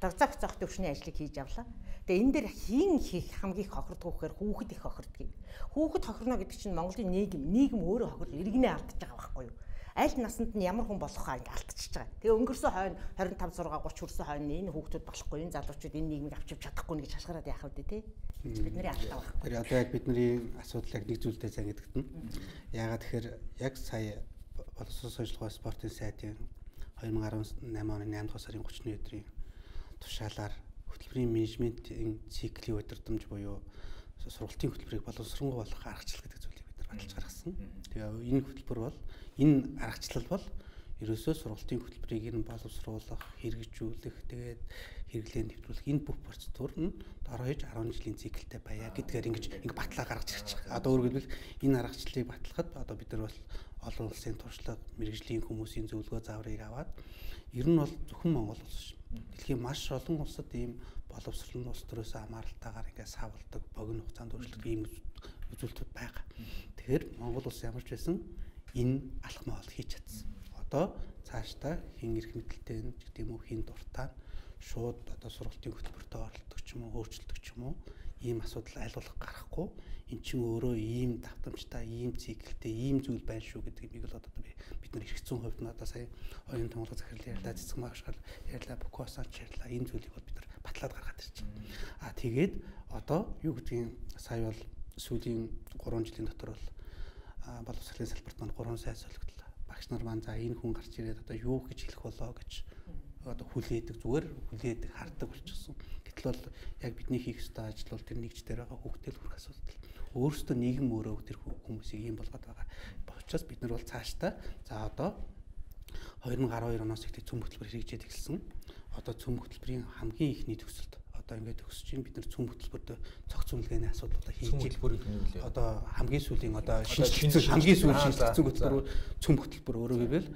тогцоох төвшний ажлыг хийж явлаа. Тэгээ энэ дээр хин хийх хамгийн их хохирдгоо гэхээр хүүхэд их хохирдгийг. Хүүхэд хохирно гэдэг чинь Монголын нийгэм өөрөө хохирд иргэнээ алдчихж байгаа байхгүй юу? Аль насанд нь ямар хүн болох хаа ингэ алдчихж байгаа. Тэгээ өнгөрсөн хойно 25 6 30 хүрсэн хойно энэ хүүхдүүд болохгүй, энэ залуучууд энэ нийгмийг авч явж чадахгүй нэг шашгараад яах вэ те? Бидний алдаа байна. Тэр одоо яг бидний асуудал яг нэг зүйлтэй зангидагдана. Яагаад тэгэхээр яг сая боловсрол шинжилгээ спортын сайдын 2018 оны 8 дугаар сарын 30-ны өдрийн тушаалаар хөтөлбөрийн менежментийн циклийн удирдамж буюу сургалтын хөтөлбөрийг боловсронгуй болгох аргачлал гэдэг зүйлийг бид нар баталж гаргасан. Тэгээ энэ хөтөлбөр бол энэ аргачлал бол ерөөсөө сургалтын хөтөлбөрийг нь боловсруулах, хэрэгжүүлэх, тэгээд хэрэглээ нэвтрүүлэх энэ бүх процедур нь дор хаяж 10 жилийн циклтэй байя гэдгээр ингэ батлаа гаргаж ирчих. Одоо өөрөөр хэлбэл энэ аргачлалыг батлахад одоо бид нар бол олон улсын туршлага, мэрэгжлийн хүмүүсийн зөвлөгөө зааврыг аваад ер нь бол зөвхөн Монгол улс шүү. Дэлхийн маш олон улсад ийм боловсрол нь улс төрөөс хамааралтайгаар ингэ савлдаг, богино хугацаанд өөрчлөлт ийм үзүүлэлтүүд байгаа. Тэгэхээр Монгол улс ямар ч байсан энэ алхмаа бол хийж чадсан. Одоо цаашдаа хин эрх мэдэлтэй нь гэдэг юм уу, хин дуртай шууд одоо сургалтын хөтөлбөртөө оролцдог ч юм уу, өөрчлөлтөг ч юм уу ийм асуудал аль болох гарахгүй эн чинь өөрөө ийм давтамжтай, ийм циклтэй, ийм зүйл байна шүү гэдгийг бол одоо бид нар хэрэгцсэн хувьд нь одоо сая оюун томлого захирлын ярьлаа, цэцэг маашгал ярьлаа, Бокосан ярьлаа энэ зүйлийг бол бид нар батлаад гаргаад ирж байгаа. Тэгээд одоо юу гэдгийг сая бол сүүлийн 3 жилийн дотор бол боловсролын салбарт маань 3 сая солигдлоо. Багш нар маань за энэ хүн гарч ирээд одоо юу гэж хэлэх болоо гэж одоо хүлээдэг, зүгээр хүлээдэг, хардаг болчихсон. Гэтэл бол яг бидний хийх ёстой ажил бол тэр нэгж дээр байгаа хүүхдтэй л хүрэх асуудал. Өөрөөсөө нийгэм өөрөө тэр хүмүүсийг ийм болгоод байгаа. Учраас бид нар бол цаашдаа за одоо 2012 оноос ихтэй цөм хөтөлбөр хэрэгжээд эхэлсэн. Одоо цөм хөтөлбөрийн хамгийн ихний төгсөлт одоо ингээд төгсөж чинь бид нар цөм хөтөлбөртөө цогц үнэлгээний асуудлуудаа хийж байгаа. Одоо хамгийн сүүлийн одоо шинжилсэн хамгийн сүүлийн шинжилсэн хөтөлбөр цөм хөтөлбөр өөрөөр хэлбэл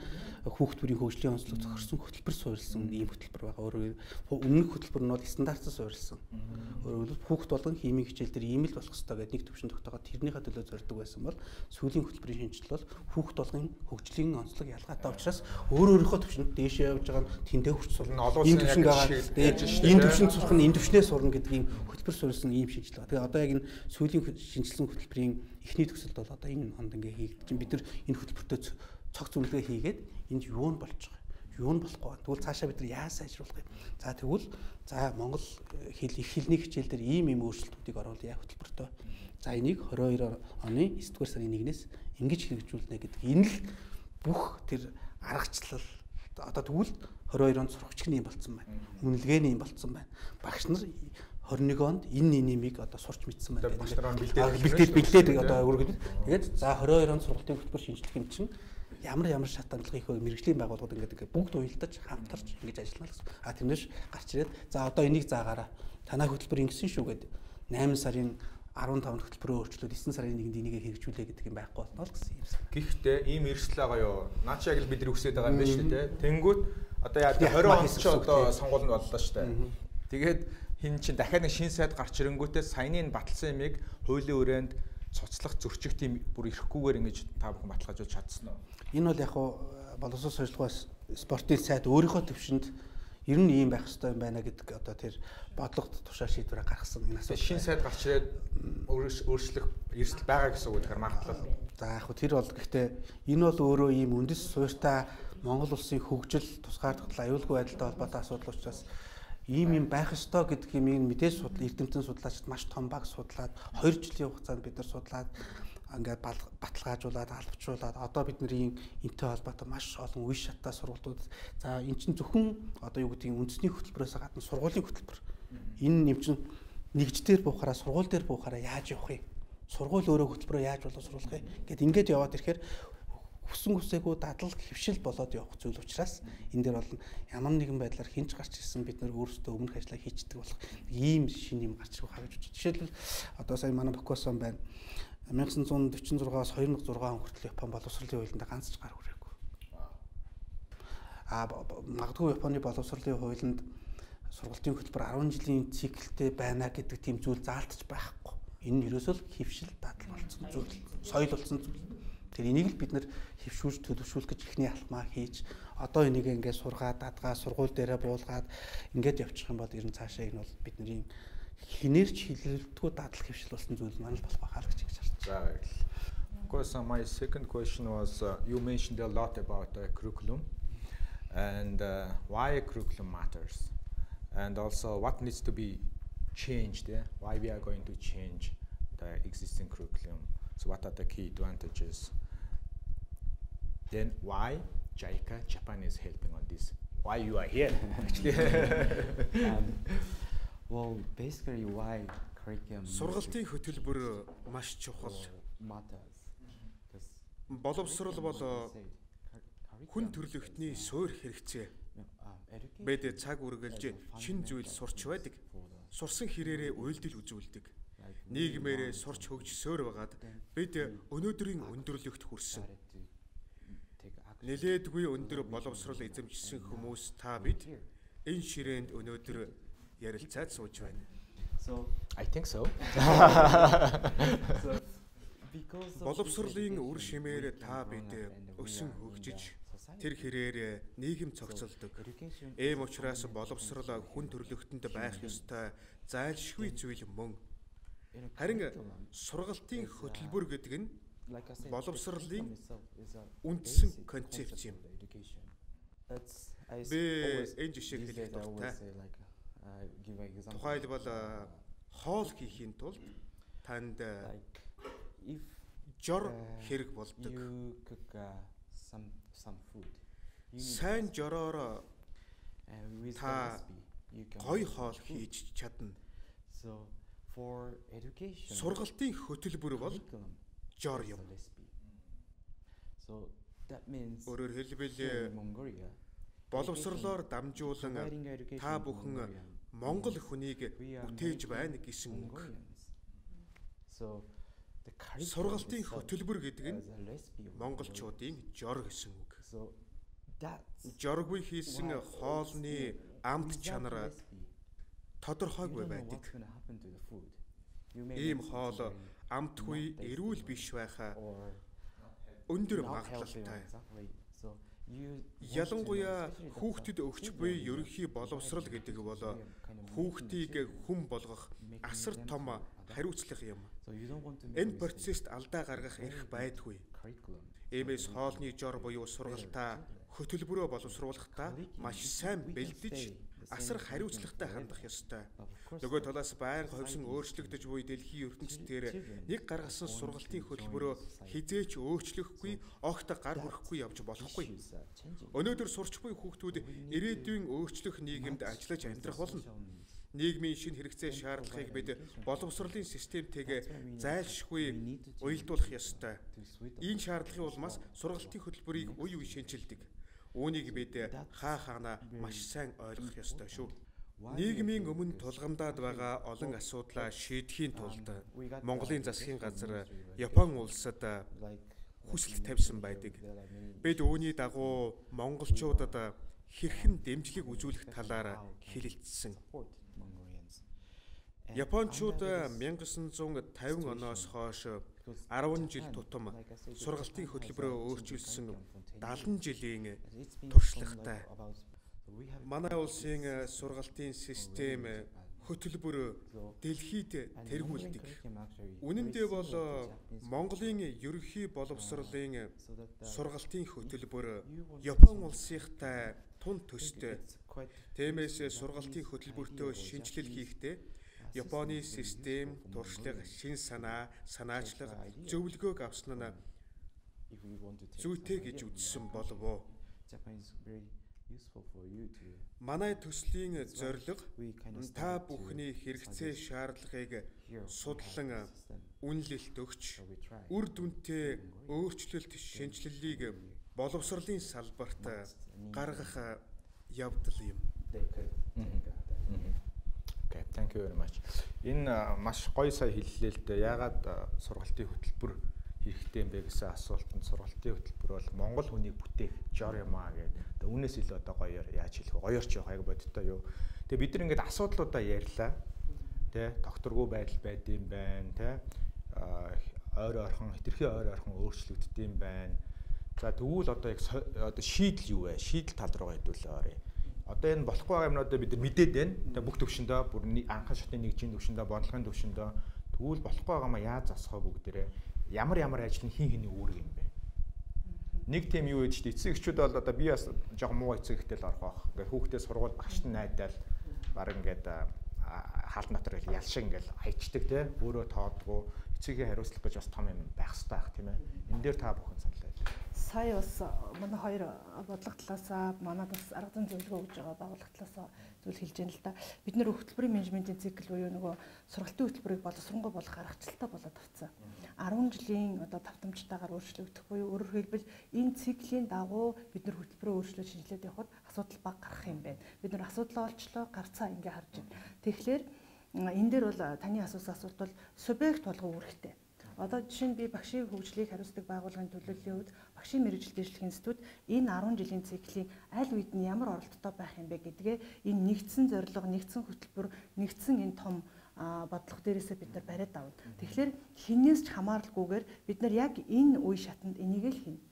хүүхд төрийн хөгжлийн онцлог зохирсон хөтөлбөр суурилсан ийм хөтөлбөр байгаа. Өөрөөр өмнөх хөтөлбөр нь бол стандартаар суурилсан. Өөрөөр хэлбэл хүүхд болгон химийн хичээл дээр ийм л болох ёстой гэдэг нэг төвшин тогтоогоод тэрнийхээ төлөө зорддог байсан бол сүүлийн хөтөлбөрийн шинжилэл бол хүүхд болгон хөгжлийн онцлог ялгаатай учраас өөрийнхөө төвшөнд дээшээ явж байгаа нь тэндээ хүрч сурна. Ийм төвшөнд байгаа. Энэ төвшөнд сурах нь энэ төвшнээ сурна гэдэг ийм хөтөлбөр суурилсан ийм шинжилгээ. Тэгээ одоо яг энэ сүүлийн шинжилсэн хөтөлбөрийн эхний төгсөлд бол одоо энэ хонд ингээ хийгдэж чинь бид нар энэ хөтөлбөртөө цогц үнэлгээ хийгээд энд юу нь болж байгаа. Юу нь болохгүй байна. Тэгвэл цаашаа бид нар яаж сайжруулах юм? За тэгвэл за Монгол хэл их хэлний хичээл дээр ийм өөрчлөлтүүдийг оруулъя хөтөлбөртөө. За энийг 22 оны 9-р сарын 1-ээс ингэж хэрэгжүүлнэ гэдэг. Энэ л бүх тэр аргачлал одоо тэгвэл 22 онд сурагчны юм болцсон байна. Үнэлгээний юм болцсон байна. Багш нар 21 онд энэ нэмийг одоо сурч мэдсэн байна. Багш нар бэлдээд одоо өөрөөр хэлбэл тэгээд за 22 онд сургалтын хөтөлбөр шинжлэх юм чинь ямар шат хандлага их мэрэгжлийн байгууллагууд ингээд бүгд уялдаж хамтарч ингэж ажиллана гэсэн. Тэрнээс гарч ирээд за одоо энийг заагаараа танай хөтөлбөр ингэсэн шүү гэдэг 8 сарын 15-нд хөтөлбөрөө өөрчлөөд 9 сарын 1-нд энийг хэрэгжүүлээ гэдэг юм байхгүй болно л гэсэн юм. Гэхдээ ийм эрсдэл байгаа юу? Наа чи яг л бидний хүсэж байгаа юм байна шүү дээ. Тэнгүүд одоо яа 20 онд ч одоо сонгуул нь боллоо шүү дээ. Тэгээд хин чин дахиад нэг шин сайд гарч ирэнгүүтээ саяны баталсан юмыг хуулийн өрөөнд цуцлах зөрчих тийм бүр ирэхгүйгээр ингэж та бүхэн баталгаажуулж чадсан уу? Энэ бол яг боловсрол сурталчилгаа спортын сайд өөрийнхөө төвшөнд ер нь ийм байх хэрэгтэй юм байна гэдэг одоо тэр бодлого тушаа шийдвэрээ гаргасан энэ асуудал. Шинэ сайд гарч ирээд өөрчлөх эрсдэл байгаа гэсэн үг тэгэхээр магадлал. За яг хөө тэр бол гэхдээ энэ бол өөрөө ийм үндэс суурьтай Монгол улсын хөгжил тусгаар тогтол аюулгүй байдалтай холбоотой асуудал учраас ийм юм байх ёстой гэдэг юм мэдээж эрдэмтэн судлаачид маш том баг судлаад 2 жилийн хугацаанд бид нар судлаад ингээд баталгаажуулаад албачуулаад одоо бидний энтэй холбоотой маш олон үе шаттай сургалтууд за эн чинь зөвхөн одоо юу гэдгийг үндэсний хөтөлбөрөөс гадна сургуулийн хөтөлбөр энэ нэм чинь нэгж дээр буухаараа сургууль дээр буухаараа яаж явах юм сургууль өөрөө хөтөлбөрөө яаж боловсруулах юм гэд ингээд яваад ирэхээр хүссэн хүсээгүй дадал хөвшил болоод явах зүйл учраас энэ дээр бол ямар нэгэн байдлаар хинч гарч ирсэн бид нар өөрсдөө өмнөх ажлаа хийцдэг болох ийм шин юм гарч ирэх харагдаж байна. Жишээлбэл одоо сая манай Бокосон байна 1946-аас 2006 он хүртэл Япон боловсролын хуулинд ганц ч гар хүрээгүй. Магадгүй Японы боловсролын хуулинд сургалтын хөтөлбөр 10 жилийн циклтэй байна гэдэг тийм зүйл заалтж байхгүй. Энэ ерөөсөө хөвшил дадал болсон зүйл, соёл болсон зүйл. Тэр энийг л бид нэр хөвшүүлж төлөвшүүлэх гэж ихний алхмаа хийж одоо энийг ингээд сургаад дадгаа сургууль дээрээ буулгаад ингээд явчих юм бол ер нь цаашаа энэ бол бидний хинээрч хилэлтгүй дадал хөвшил болсон зүйл маань л болох байхаа гэж харж байна. За баярлалаа. Of course, my second question was you mentioned a lot about curriculum and why a curriculum matters and also what needs to be changed, why we are going to change the existing curriculum. So what are the key advantages? Then why JICA, Japan is helping on this. Why you are here? Actually. Well, basically why curriculum Сургалтын хөтөлбөр маш чухал. matters. Боловсрол бол хүн төрлөختний суурь хэрэгцээ. Бид цаг үргэлж шин зүйл сурч байдаг. Сурсан хэрээрээ уйлдэл үзүүлдэг. Нийгмээрээ сурч хөгжсөөр байгаад бид өнөөдрийн өндөрлөгт хүрсэн. Нэлээдгүй өндөр боловсрол эзэмшсэн хүмүүс та бид энэ ширээнд өнөөдөр ярилцаад сууж байна. So I think so. Боловсролын үр шимээр та бид өсөн хөгжиж тэр хэрээр нийгэм цогцолдог. Ийм учраас боловсрол хүн төрлөختөнд байх ёстой зайлшгүй зүйл мөн. Харин сургалтын хөтөлбөр гэдэг нь боловсролын үндсэн концепц юм. Би энэ жишээг хэлэх дуртай. Тухайлбал хоол хийхийн тулд танд жор хэрэг болдог. Сайн жороор та гоё хоол хийж чадна. Сургалтын хөтөлбөр бол жор юм. Өөрөөр хэлбэл боловсролоор дамжуулан та бүхэн Монгол хүнийг бүтээж байна гэсэн үг. Сургалтын хөтөлбөр гэдэг нь монголчуудын жор гэсэн үг. Жоргүй хийсэн хоолны амт чанар тодорхойгүй байдаг. Ийм хоол амтгүй эрүүл биш байхаа өндөр магадлалтай. Ялангуяа хүүхдэд өгч буй ерөнхий боловсрол гэдэг бол хүүхдийг хүн болгох асар том хариуцлага юм. Энэ процесст алдаа гаргах эрх байдгүй. Иймээс хоолны жор буюу сургалтаа хөтөлбөрөө боловсруулахдаа маш сайн бэлдэж асар хариуцлагатай хандах ёстой. Нөгөө талаас байнга ховсон өөрчлөгдөж буй дэлхийн ертөнцийн нэг гаргасан сургалтын хөтөлбөрөө хизээч өөрчлөхгүй, огт гар хүрэхгүй явж болохгүй. Өнөөдөр сурч буй хүүхдүүд ирээдүйн өөрчлөх нийгэмд ажиллаж амьдрах болно. Нийгмийн шинэ хэрэгцээ шаардлагыг бид боловсролын системтэйгээ зайлшгүй уялдуулах ёстой. Энэ шаардлагын улмаас сургалтын хөтөлбөрийг үе үе шинжилдэг. Үүнийг бид хаа хаана маш сайн ойлгох ёстой шүү. Нийгмийн өмнө тулгамдаад байгаа олон асуудлаа шийдэхийн тулд Монголын засгийн газар Япон улсад хүсэлт тавьсан байдаг. Бид үүний дагуу монголчуудад хэрхэн дэмжлэг үзүүлэх талаар хэлэлцсэн. Япончууд 1950 оноос хойш 10 жил тутам сургалтын хөтөлбөрөө өөрчилсөн 70 жилийн туршлагатай. Манай улсын сургалтын систем хөтөлбөр дэлхийд тэргүүлдэг. Үнэн дээр бол Монголын ерөнхий боловсролын сургалтын хөтөлбөр Япон улсынхтай тун төстэй. Тиймээс сургалтын хөтөлбөртөө шинжилэл хийхдээ Японы систем, туршлага, шин санаа, санаачлага, зөвлөгөөг авсан нь зүйтэй гэж үзсэн болов уу? Манай төслийн зорилго та бүхний хэрэгцээ шаардлагыг судлан үнэлэлт өгч, үр дүнтэй өөрчлөлт шинжилэлийг боловсролын салбарт гаргах явдал юм. Thank you very much. Энэ маш гоё сая хэллээ л дээ. Яагаад сургалтын хөтөлбөр хэрэгтэй юм бэ гэсэн асуултанд сургалтын хөтөлбөр бол Монгол хүнийг бүтээх жор юм аа гэдэг. Үүнээс илүү одоо гоёор яаж хэлэх вэ? Гоёор ч яг бодтой юу. Тэгээ бид нар ингээд асуудлуудаа ярьлаа. Тэ докторгүй байдал байд юм байна, тэ ойр ойрхон хэтэрхий ойр ойрхон өөрчлөгддөг юм байна. За тэгвэл одоо яг одоо шийдэл юу вэ? Шийдэл тал руугаа хэдүүлээ оръё. Одоо энэ болохгүй байгаа юмнуудаа бид нар мэдээд байна. Тэгээ бүх төвшөндөө бүр анхан шатны нэгжийн төвшөндөө, бодлогын төвшөндөө тэгвэл болохгүй байгаамаа яаж засах вэ бүгдээрээ? Ямар ажил нь хин хэний үүрэг юм бэ? Нэг тийм юу гэж эцэг эхчүүд бол одоо би бас жоохон муу эцэг ихтэй л орох байх. Ингээ хүүхдээ сургууль багшд нь найдаал баг ингээд хаалт натар гэл ялшиг ингээл хайчдаг те өөрөө тоодгүй эцэгийн хариуцлага гэж бас том юм байх хэрэгтэй байх тийм ээ. Энэ дээр та бүхэн саналаа. сая бас манай хоёр бодлого талаасаа манад бас арга зүйн зөвлөгөө өгж байгаа байгууллага талаасаа зүйл хэлж байна л да. Бид нэр хөтөлбөрийн менежментийн цикл буюу нөгөө сургалтын хөтөлбөрийг боловсронгуй болгох аргачлалтай болоод авцсан. 10 жилийн одоо давтамжтайгаар өөрчлөгдөх буюу өөрөөр хэлбэл энэ циклийн дагуу бид нэр хөтөлбөрөө өөрчлөөд шинжилээд явхад асуудал баг гарах юм байна. Бид нэр асуудлаа олчлоо гарцаа ингээ харж байна. Тэгэхээр энэ дээр бол таны асуусан асуулт бол субъект болгоо үүрэгтэй. Одоо жишээ нь би багшийн хөгжлийг хариуцдаг байгууллагын төлөөллийн хувьд багшийн мэргэжил дэвшлэх институт энэ 10 жилийн циклийн аль үед нь ямар оролттой байх юм бэ гэдгээ энэ нэгдсэн зорилго, нэгдсэн хөтөлбөр, нэгдсэн энэ том бодлого дээрээсээ бид нар бариад авна. Тэгэхээр хинээс ч хамааралгүйгээр бид нар яг энэ үе шатанд энийг л хийнэ.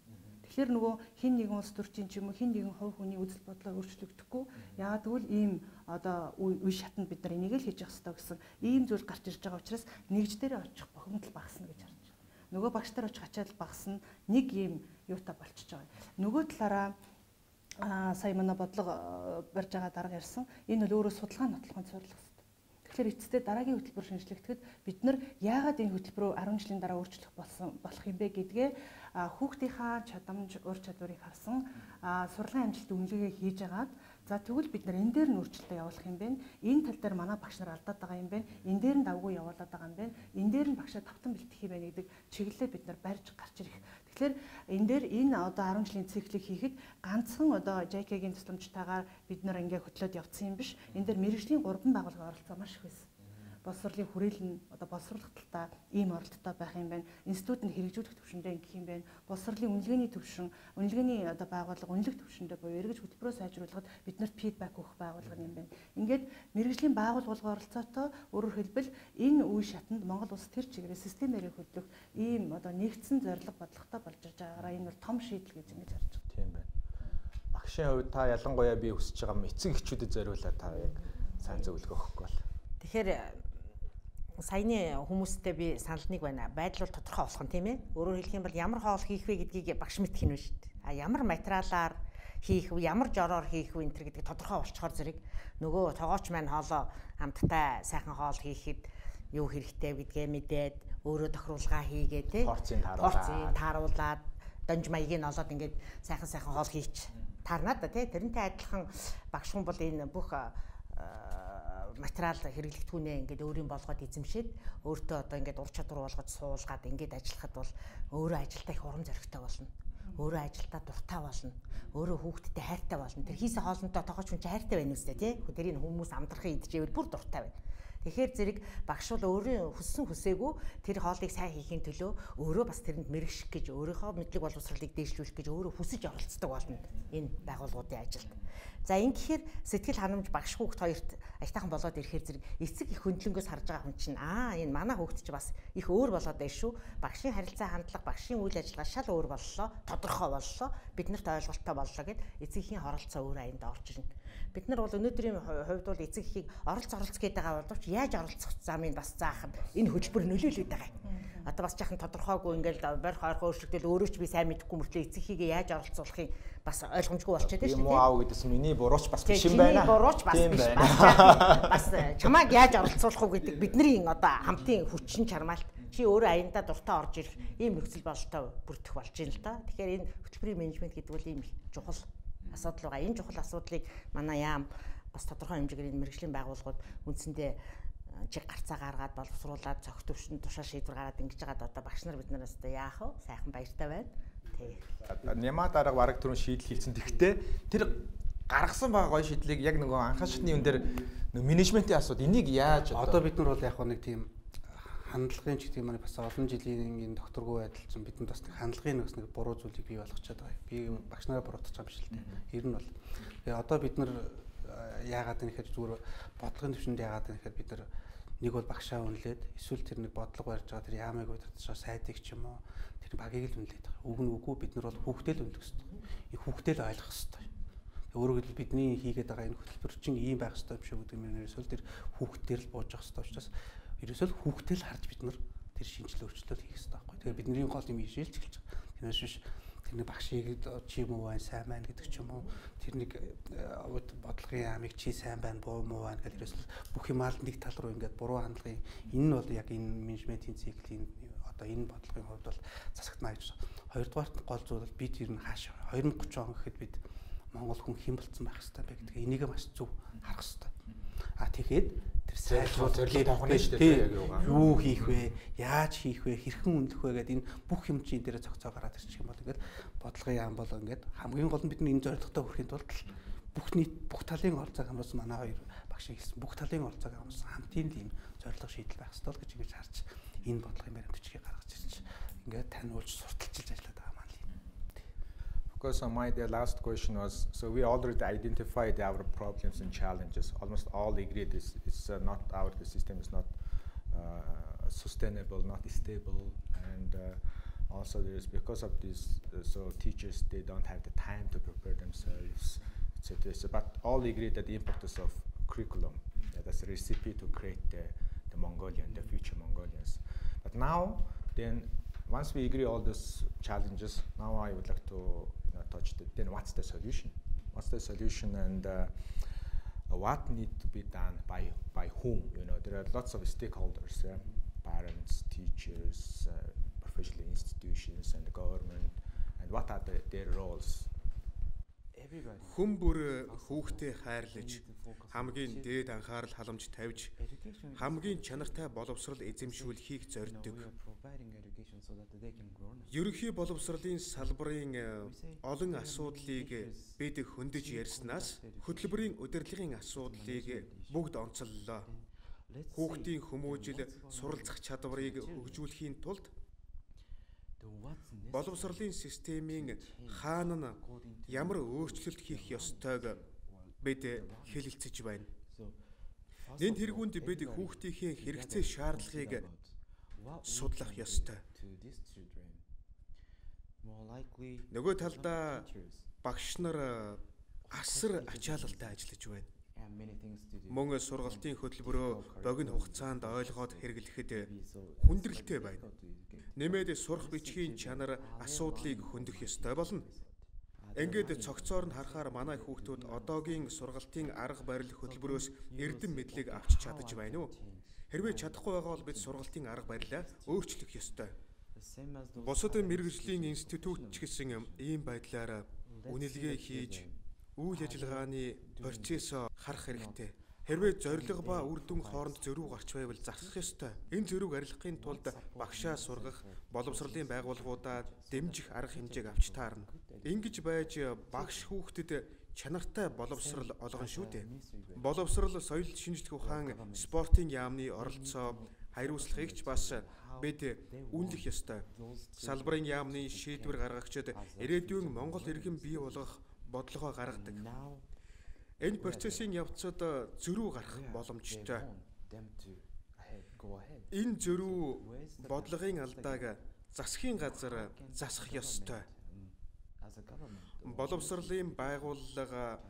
Тэгэхээр нөгөө хин нэгэн улс төрчийн ч юм уу хин нэгэн хувь хүний үзэл бодлоо өөрчлөгдөхгүй яагаад гэвэл ийм одоо үе шатанд бид нар энийг л хийж явах хэрэгтэй гэсэн ийм зүйл гарч ирж байгаа учраас нэгж дээр очих бохимдол багасна гэж харж байна. Нөгөө багш нар очих ачаал багасна нэг ийм юутай болчихж байгаа. Нөгөө талаараа сая манай бодлого барьж байгаа дарга ярьсан энэ бол өөрөө судалгаа нотлохын зорилго. Тэгэхээр эцэстээ дараагийн хөтөлбөр шинжлэхдээ бид нар яагаад энэ хөтөлбөрөө 10 жилийн дараа өөрчлөх болох юм бэ гэдгээ хүүхдийнхаа чадамж, ур чадварыг харсан сургуулийн амжилт үнэлгээ хийж агаад за тэгвэл бид нар энэ дээр нь өөрчлөлтөө явуулах юм бэ. Энэ тал дээр манай багш нар алдаад байгаа юм бэ. Энэ дээр нь давгүй явуулаад байгаа юм бэ. Энэ дээр нь багшаа тавтан бэлтэх юм байна гэдэг чиглэлээ бид нар барьж гарч ирэх. Тэгэхээр энэ дээр энэ одоо 10 жилийн циклийг хийхэд ганцхан одоо JK-гийн тусламжтайгаар бид нар ингээ хөтлөөд явцсан юм биш. Энэ дээр мэргэжлийн 3 байгууллага оролцоо маш их байсан. Боловсролын хүрээлэн одоо боловсруулах талдаа ийм оролттой байх юм байна. Институт нь хэрэгжүүлэх төвшөндөө ингэх юм байна. Боловсролын үнэлгээний төвшин, үнэлгээний одоо байгууллага үнэлэх төвшөндөө буюу эргэж хөтөлбөрөө сайжруулахад биднэрт фидбек өгөх байгууллага юм байна. Ингээд мэргэжлийн байгууллага оролцоотой өөрөөр хэлбэл энэ үе шатанд Монгол улс тэр чигээрээ системээр хөдлөх ийм одоо нэгдсэн зорилго бодлоготой болж ирж байгаараа энэ бол том шийдэл гэж ингэж харж байна. Тийм байна. Багшийн хувьд та ялангуяа би өсөж байгаа эцэг эхчүүдэд зориулаад та яг сайн зөвлөгөө өгөхгүй бол. Тэгэхээр саяны хүмүүстэй би санал нэг байна. Байдал бол тодорхой болох нь тийм ээ. Өөрөөр хэлэх юм бол ямар хоол хийх вэ гэдгийг багш мэдэх нь шүү дээ. А ямар материалаар хийх вэ, ямар жороор хийх вэ энэ гэдэг тодорхой болчихоор зэрэг нөгөө тоогооч маань хоолоо хамттай сайхан хоол хийхэд юу хэрэгтэй гэдгээ мэдээд өөрөө тохируулгаа хийгээ тий. Порцийн тааруулаад донж маягийг нь олоод ингээд сайхан хоол хийч таарнаа да тий. Тэрнтэй адилхан багш хүн бол энэ бүх материал хэрэглэгдэхүүнээ ингээд өөрийн болгоод эзэмшээд өөртөө одоо ингээд ур чадвар болгож суулгаад ингээд ажиллахад бол өөрөө ажилдаа их урам зоригтой болно. Өөрөө ажилдаа дуртай болно. Өөрөө хүүхдтэй хайртай болно. Тэр хийсэн хоолнодоо тоогооч хүн чинь хайртай байна үстэй тий. Тэрийг хүмүүс амтрахын идчихвэл бүр дуртай байна. Тэгэхээр зэрэг багш бол өөрийн хүссэн хүсээгүй тэр хоолыг сайн хийхин төлөө өөрөө бас тэрэнд мэрэгших гэж өөрийнхөө мэдлэг боловсролыг дээшлүүлэх гэж өөрөө хүсэж оролцдог болно энэ байгууллагуудын ажилд. За ингэхээр сэтгэл ханамж багш хүүхд хоёрт аятайхан болоод ирэхээр зэрэг эцэг их хөндлөнгөөс харж байгаа хүн чинь энэ манай хүүхд чи бас их өөр болоод байна шүү. Багшийн харилцаа хандлага, багшийн үйл ажиллагаа шал өөр боллоо, тодорхой боллоо. Биднэрт ойлголттой боллоо гэд эцгийн оролцоо өөр аянд орж ирнэ. Бид нар бол өнөөдрийн хувьд бол эцэг ихийг оролцох гээд байгаа боловч яаж оролцох замыг бас заахад энэ хөтөлбөр нөлөөлөд байгаа. Одоо бас жаахан тодорхойгүй ингээл барих ойрхон өөрчлөлтөл өөрөө ч би сайн мэдэхгүй мөртлөө эцэг ихийг яаж оролцуулахыг бас ойлгомжгүй болчиход байна шүү дээ. Юм аав гэдээс миний бурууч бас биш юм байна. Бурууч бас биш. Бас чамайг яаж оролцуулах уу гэдэг бидний одоо хамтын хүчин чармаалт чи өөрөө аяндаа дуртай орж ирэх ийм нөхцөл бололтой бүрдэх болж байна л да. Тэгэхээр энэ хөтөлбөрийн менежмент гэдэг бол ийм их чухал асуудал байгаа. Энэ чухал асуудлыг манай яам бас тодорхой хэмжээгээр энэ мэргэжлийн байгууллагууд үндсэндээ чиг гарцаа гаргаад боловсруулаад цогт төвшин тушаал шийдвэр гаргаад ингэж байгаа одоо багш нар бид нараас одоо яах вэ? Сайхан баяртай байна. Тий. Няма дарга бараг түрүүн шийдэл хийлцэн. Тэгэхдээ тэр гаргасан байгаа гоё шийдлийг яг нөгөө анхаа шатны юм дээр нөгөө менежментийн асуудал энийг яаж одоо бид нар бол яг нэг тийм хандлагын ч гэдэг юм бас олон жилийн энэ докторгүй байдал чинь бидэнд бас нэг хандлагын нэг буруу зүйлийг бий болгочод байгаа. Би багш нараа буруутгах юм биш л дээ. Ер нь бол тэгээ одоо бид нар яагаад нэхэр зүгээр бодлогын төвшөнд яагаад нэхэр бид нар нэг бол багшаа үнэлээд эсвэл тэр нэг бодлого барьж байгаа тэр яамыг удирдах сайдыг ч юм уу тэр багийг л үнэлээд байгаа. Үг нь үгүй бид нар бол хүүхдээ л үнэлэх хэрэгтэй. И хүүхдээ л ойлгох хэрэгтэй. Өөрөөр хэлбэл бидний хийгээд байгаа энэ хөтөлбөр чинь ийм байх хэрэгтэй юм шиг гэдэг нь эсвэл тэр хүүхдээр л бууж явах хэрэгтэй учраас ерөөсөө хүүхдээ л харж бид нар тэр шинжилгээ өөрчлөлт хийх хэрэгтэй байхгүй. Тэгээ бидний гол юм ишээлж эхэлж байгаа. Тэрнээс биш тэрний багшийг чи юм уу байна сайн байна гэдэг ч юм уу тэр нэг бодлогын ямыг чи сайн байна буу муу байна гэдэг ерөөсөө бүх юм аль нэг тал руу ингээд буруу хандлагын энэ нь бол яг энэ менежментийн циклийн одоо энэ бодлогын хувьд бол засагдана гэж. Хоёрдугаарт гол зүйл бол бид ер нь хаашаа 2030 он гэхэд бид Монгол хүн хэн болцсон байх хэрэгтэй бэ гэдгийг энийг маш зөв харах хэрэгтэй. Тэгэхээр тэр зорилго тавхна шүү дээ яг юу хийх вэ? Яаж хийх вэ? Хэрхэн үнэлэх вэ гэдэг энэ бүх юм чинь дээр зохицоо гараад ирчих юм бол ингээд бодлогын яам бол ингээд хамгийн гол нь бид энэ зорилготой хүрэхин тулд бүх нийт бүх талын оролцоог хамруулсан манай хоёр багш хэлсэн бүх талын оролцоог хамруулсан хамтын ийм зорилго шийдэл байх ёстой л гэж ингэж харж энэ бодлогын баримтчгийг гаргаж ирж ингээд таниулж сурталчилж ажиллаад байгаа маань л. Because the last question was, so we already identified our problems and challenges. Almost all agreed it's not the system is not sustainable, not stable, and also there is because of this. So teachers they don't have the time to prepare themselves. But all agree that the importance of curriculum, that's a recipe to create the Mongolian, the future Mongolians. But now, then once we agree all these challenges, now I would like to touch then what's the solution? What's the solution and what needs to be done by whom? There are lots of stakeholders, parents, teachers, professional institutions, and the government, and what are their roles? Хүн бүр хүүхдээ хайрлаж, хамгийн дээд анхаарал халамж тавьж, хамгийн чанартай боловсрол эзэмшүүлэхийг зорддог. Ерөнхий боловсролын салбарын олон асуудлыг бид хөндөж ярьснаас хөтөлбөрийн удирдлагын асуудлыг бүгд онцоллоо. Хүүхдийн хүмүүжил суралцах чадварыг хөгжүүлэхийн тулд боловсролын системийн хаана нь ямар өөрчлөлт хийх ёстойг бид хэлэлцэж байна. Энэ тэргуунд бид хүүхдийнхээ хэрэгцээ шаардлагыг судлах ёстой. Нөгөө талдаа багш нар асар ачаалалтай ажиллаж байна. Мөн сургалтын хөтөлбөрөө богино хугацаанд ойлгоод хэрэглэхэд хүндрэлтэй байна. Нэмээд сурах бичгийн чанар асуудлыг хөндөх ёстой болно. Ингээд цогцоор нь харахаар манай хүүхдүүд одоогийн сургалтын арга барил хөтөлбөрөөс эрдэм мэдлэг авч чадаж байна уу? Хэрвээ чадахгүй байгаа бол бид сургалтын арга барилаа өөрчлөх ёстой. Бусад мэргэжлийн институт ч гэсэн ийм байдлаар үнэлгээ хийж үйл ажиллагааны процессоо харах хэрэгтэй. Хэрвээ зорилго ба үр дүн хооронд зөрүү гарч байвал засах ёстой. Энэ зөрүүг арилгахын тулд багшаа сургах, боловсролын байгууллагуудаа дэмжих арга хэмжээг авч таарна. Ингэж байж багш хүүхдэд чанартай боловсрол олгоно шүү дээ. Боловсрол, соёл шинжлэх ухаан, спортын яамны оролцоо, хариуцлагыг ч бас бид үнэлэх ёстой. Салбарын яамны шийдвэр гаргагчид ирээдүйн Монгол иргэн бий болгох бодлогоо гаргадаг. Энэ процессын явцад зөрүү гарах боломжтой. Энэ зөрүү бодлогын алдааг засахын газар засах ёстой. Боловсролын байгууллага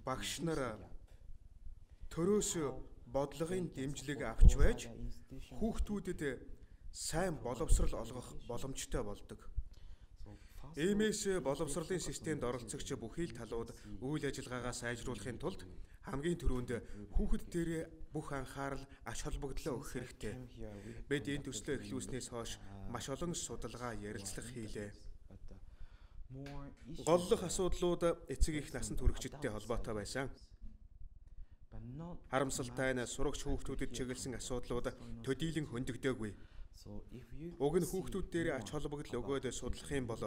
багш нар төрөөс бодлогын дэмжлэг авч байж хүүхдүүдэд сайн боловсрол олгох боломжтой болдог. Иймээс боловсролын системд оролцогч бүхий л талууд үйл ажиллагаагаа сайжруулахын тулд хамгийн түрүүнд хүүхэд дээр бүх анхаарал ач холбогдлоо өгөх хэрэгтэй. Бид энэ төслөө эхлүүлснээс хойш маш олон судалгаа ярилцлага хийлээ. Голлох асуудлууд эцэг их насанд хүрэгчидтэй холбоотой байсан. Харамсалтай нь сурагч хүүхдүүдэд чиглэсэн асуудлууд төдийлөн хөндөгдөөгүй. Уг нь хүүхдүүд дээр ач холбогдол өгөөд судлах юм бол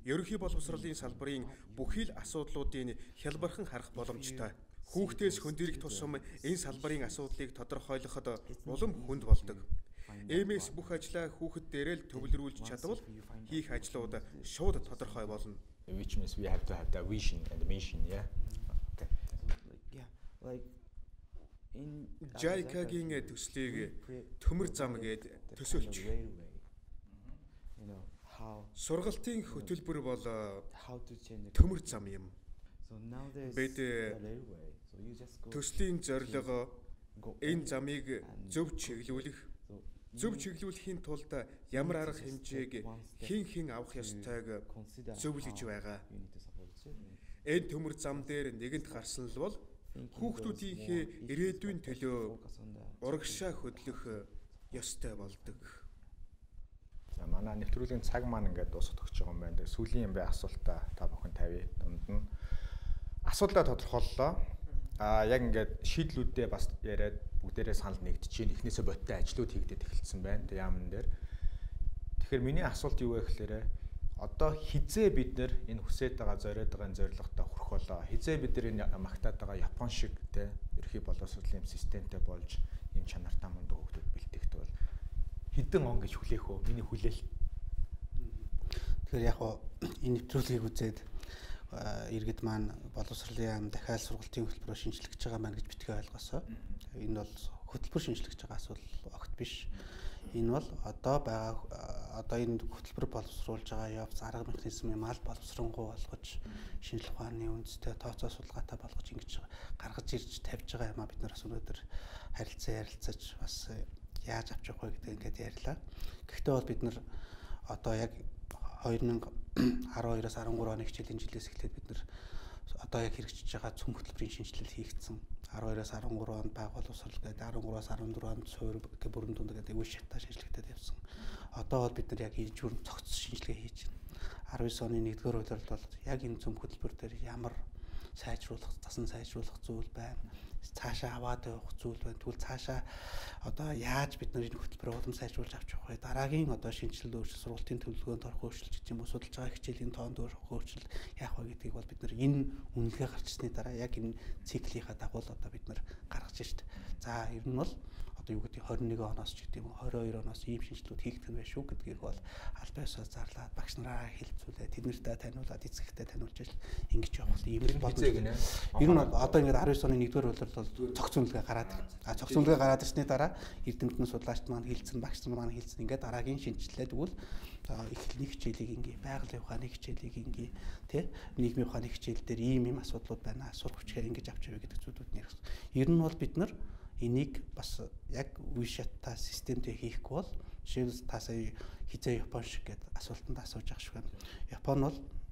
ерөнхий боловсролын салбарын бүхий л асуудлуудын хялбархан харах боломжтой. Хүүхдээс хөндөрөх тусам энэ салбарын асуудлыг тодорхойлоход улам хүнд болдог. Иймээс бүх ажлаа хүүхэд дээрээ л төвлөрүүлж чадвал хийх ажлууд шууд тодорхой болно. Which means we have to have the vision and the mission, yeah. Okay. Like JICA-гийн төслийг төмөр зам гээд төсөөлж. Сургалтын хөтөлбөр бол төмөр зам юм. Бид төслийн зорилго энэ замыг зөв чиглүүлэхийн тулд ямар арга хэмжээг хэн авах ёстойг зөвлөж байгаа. Энэ төмөр зам дээр нэгэнт гарсан л бол хүүхдүүдийнхээ ирээдүйн төлөө урагшаа хөдлөх ёстой болдог. За манай нэвтрүүлгийн цаг маань ингээд дуусах гэж байгаа юм байна. Тэгээ сүүлийн юм бэ асуултаа та бүхэн тавья. Дунд нь асуудлаа тодорхойллоо. Яг ингээд шийдлүүдээ бас яриад бүгдээрээ санал нэгдэж, эхнээсээ бодтой ажлууд хийгдээд эхэлсэн байна. Тэгээ яамн дээр. Тэгэхээр миний асуулт юу вэ гэхээр одоо хизээ бид нэр энэ хүсэж байгаа зориод байгаа энэ зорилготой хүрэх болоо. Хизээ бид нар энэ магтаад байгаа Япон шиг те ерхий боловсролын системтэй болж юм чанартай мундаг хүмүүс бэлтгэх бол хэдэн он гэж хүлээх үү? Миний хүлээл. Тэгэхээр яг энэ нэвтрүүлгийг үзээд иргэд маань боловсролын яам дахиад сургалтын хөтөлбөрөөр шинжлэх гэж байгаа маань гэж битгий ойлгосоо. Энэ бол хөтөлбөр шинжлэх гэж байгаа асуудал огт биш. Энэ бол одоо энэ хөтөлбөр боловсруулж байгаа явц арга механизмын мал боловсронгуй болгож шинжлэх ухааны үндэстэй тооцоо судалгаатай болгож ингэж гаргаж ирж тавьж байгаа юм а бид нар бас өнөөдөр ярилцаж бас яаж авч явах вэ гэдэг ингээд ярьлаа. Гэхдээ бол бид нар одоо яг 2012-аас 13 оны хичээлийн жилээс эхлээд бид нар одоо яг хэрэгжиж байгаа цөм хөтөлбөрийн шинжилэл хийгдсэн. 12-аас 13 онд баг боловсрол гэдэг 13-аас 14 онд суур бүрэн дунд гэдэг үе шатаа шинжилгээтэй явсан. Одоо бол бид нар яг энэ зүрх цогц шинжилгээ хийж байна. 19 оны 1-р хуулиарт бол яг энэ цөм хөтөлбөр дээр ямар сайжруулах, засан сайжруулах зүйл байна. Цаашаа аваад явах зүйл байна. Тэгвэл цаашаа одоо яаж бид нар энэ хөтөлбөрөөр улам сайжруулж авч явах вэ? Дараагийн одоо шинжилэл өөрчлөлт, сургалтын төлөвлөгөөнд орох өөрчлөлт гэх юм уу, судалж байгаа хичээлийн тоонд орох өөрчлөлт яах вэ гэдгийг бол бид нар энэ үнэлгээ гарчсны дараа яг энэ циклийнхаа дагуу одоо бид нар гаргаж шít. За ер нь бол одоо юу гэдэг 21 оноос ч гэдэг юм уу 22 оноос ийм шинжилгүүд хийгдэх нь байх шүү гэдгийг бол аль биесээ зарлаад багш нараа хэлцүүлээ тэднэртэй таниулаад эцэгтэй таниулж ингэж явах ийм л болно. Ер нь одоо ингээд 19 оны 1-р хуулиарт бол цогц үнэлгээ гараад цогц үнэлгээ гараад ирсний дараа эрдэмтэн судлаачд маань хэлсэн багш нар маань хэлсэн ингээд дараагийн шинжилгээ тэгвэл эхлэний хичээлийг ингээ байгалийн ухааны хичээлийг ингээ тий нийгмийн ухааны хичээл дээр ийм асуудлууд байна сурах хүчээр ингэж авч явъя гэдэг зүйлүүд нэр. Ер нь бол бид нар энийг бас яг үе шаттай системтэй хийхгүй бол жишээлбэл та сая хизээ Япон шиг гэдэг асуултанд асууж байгаа шиг байна.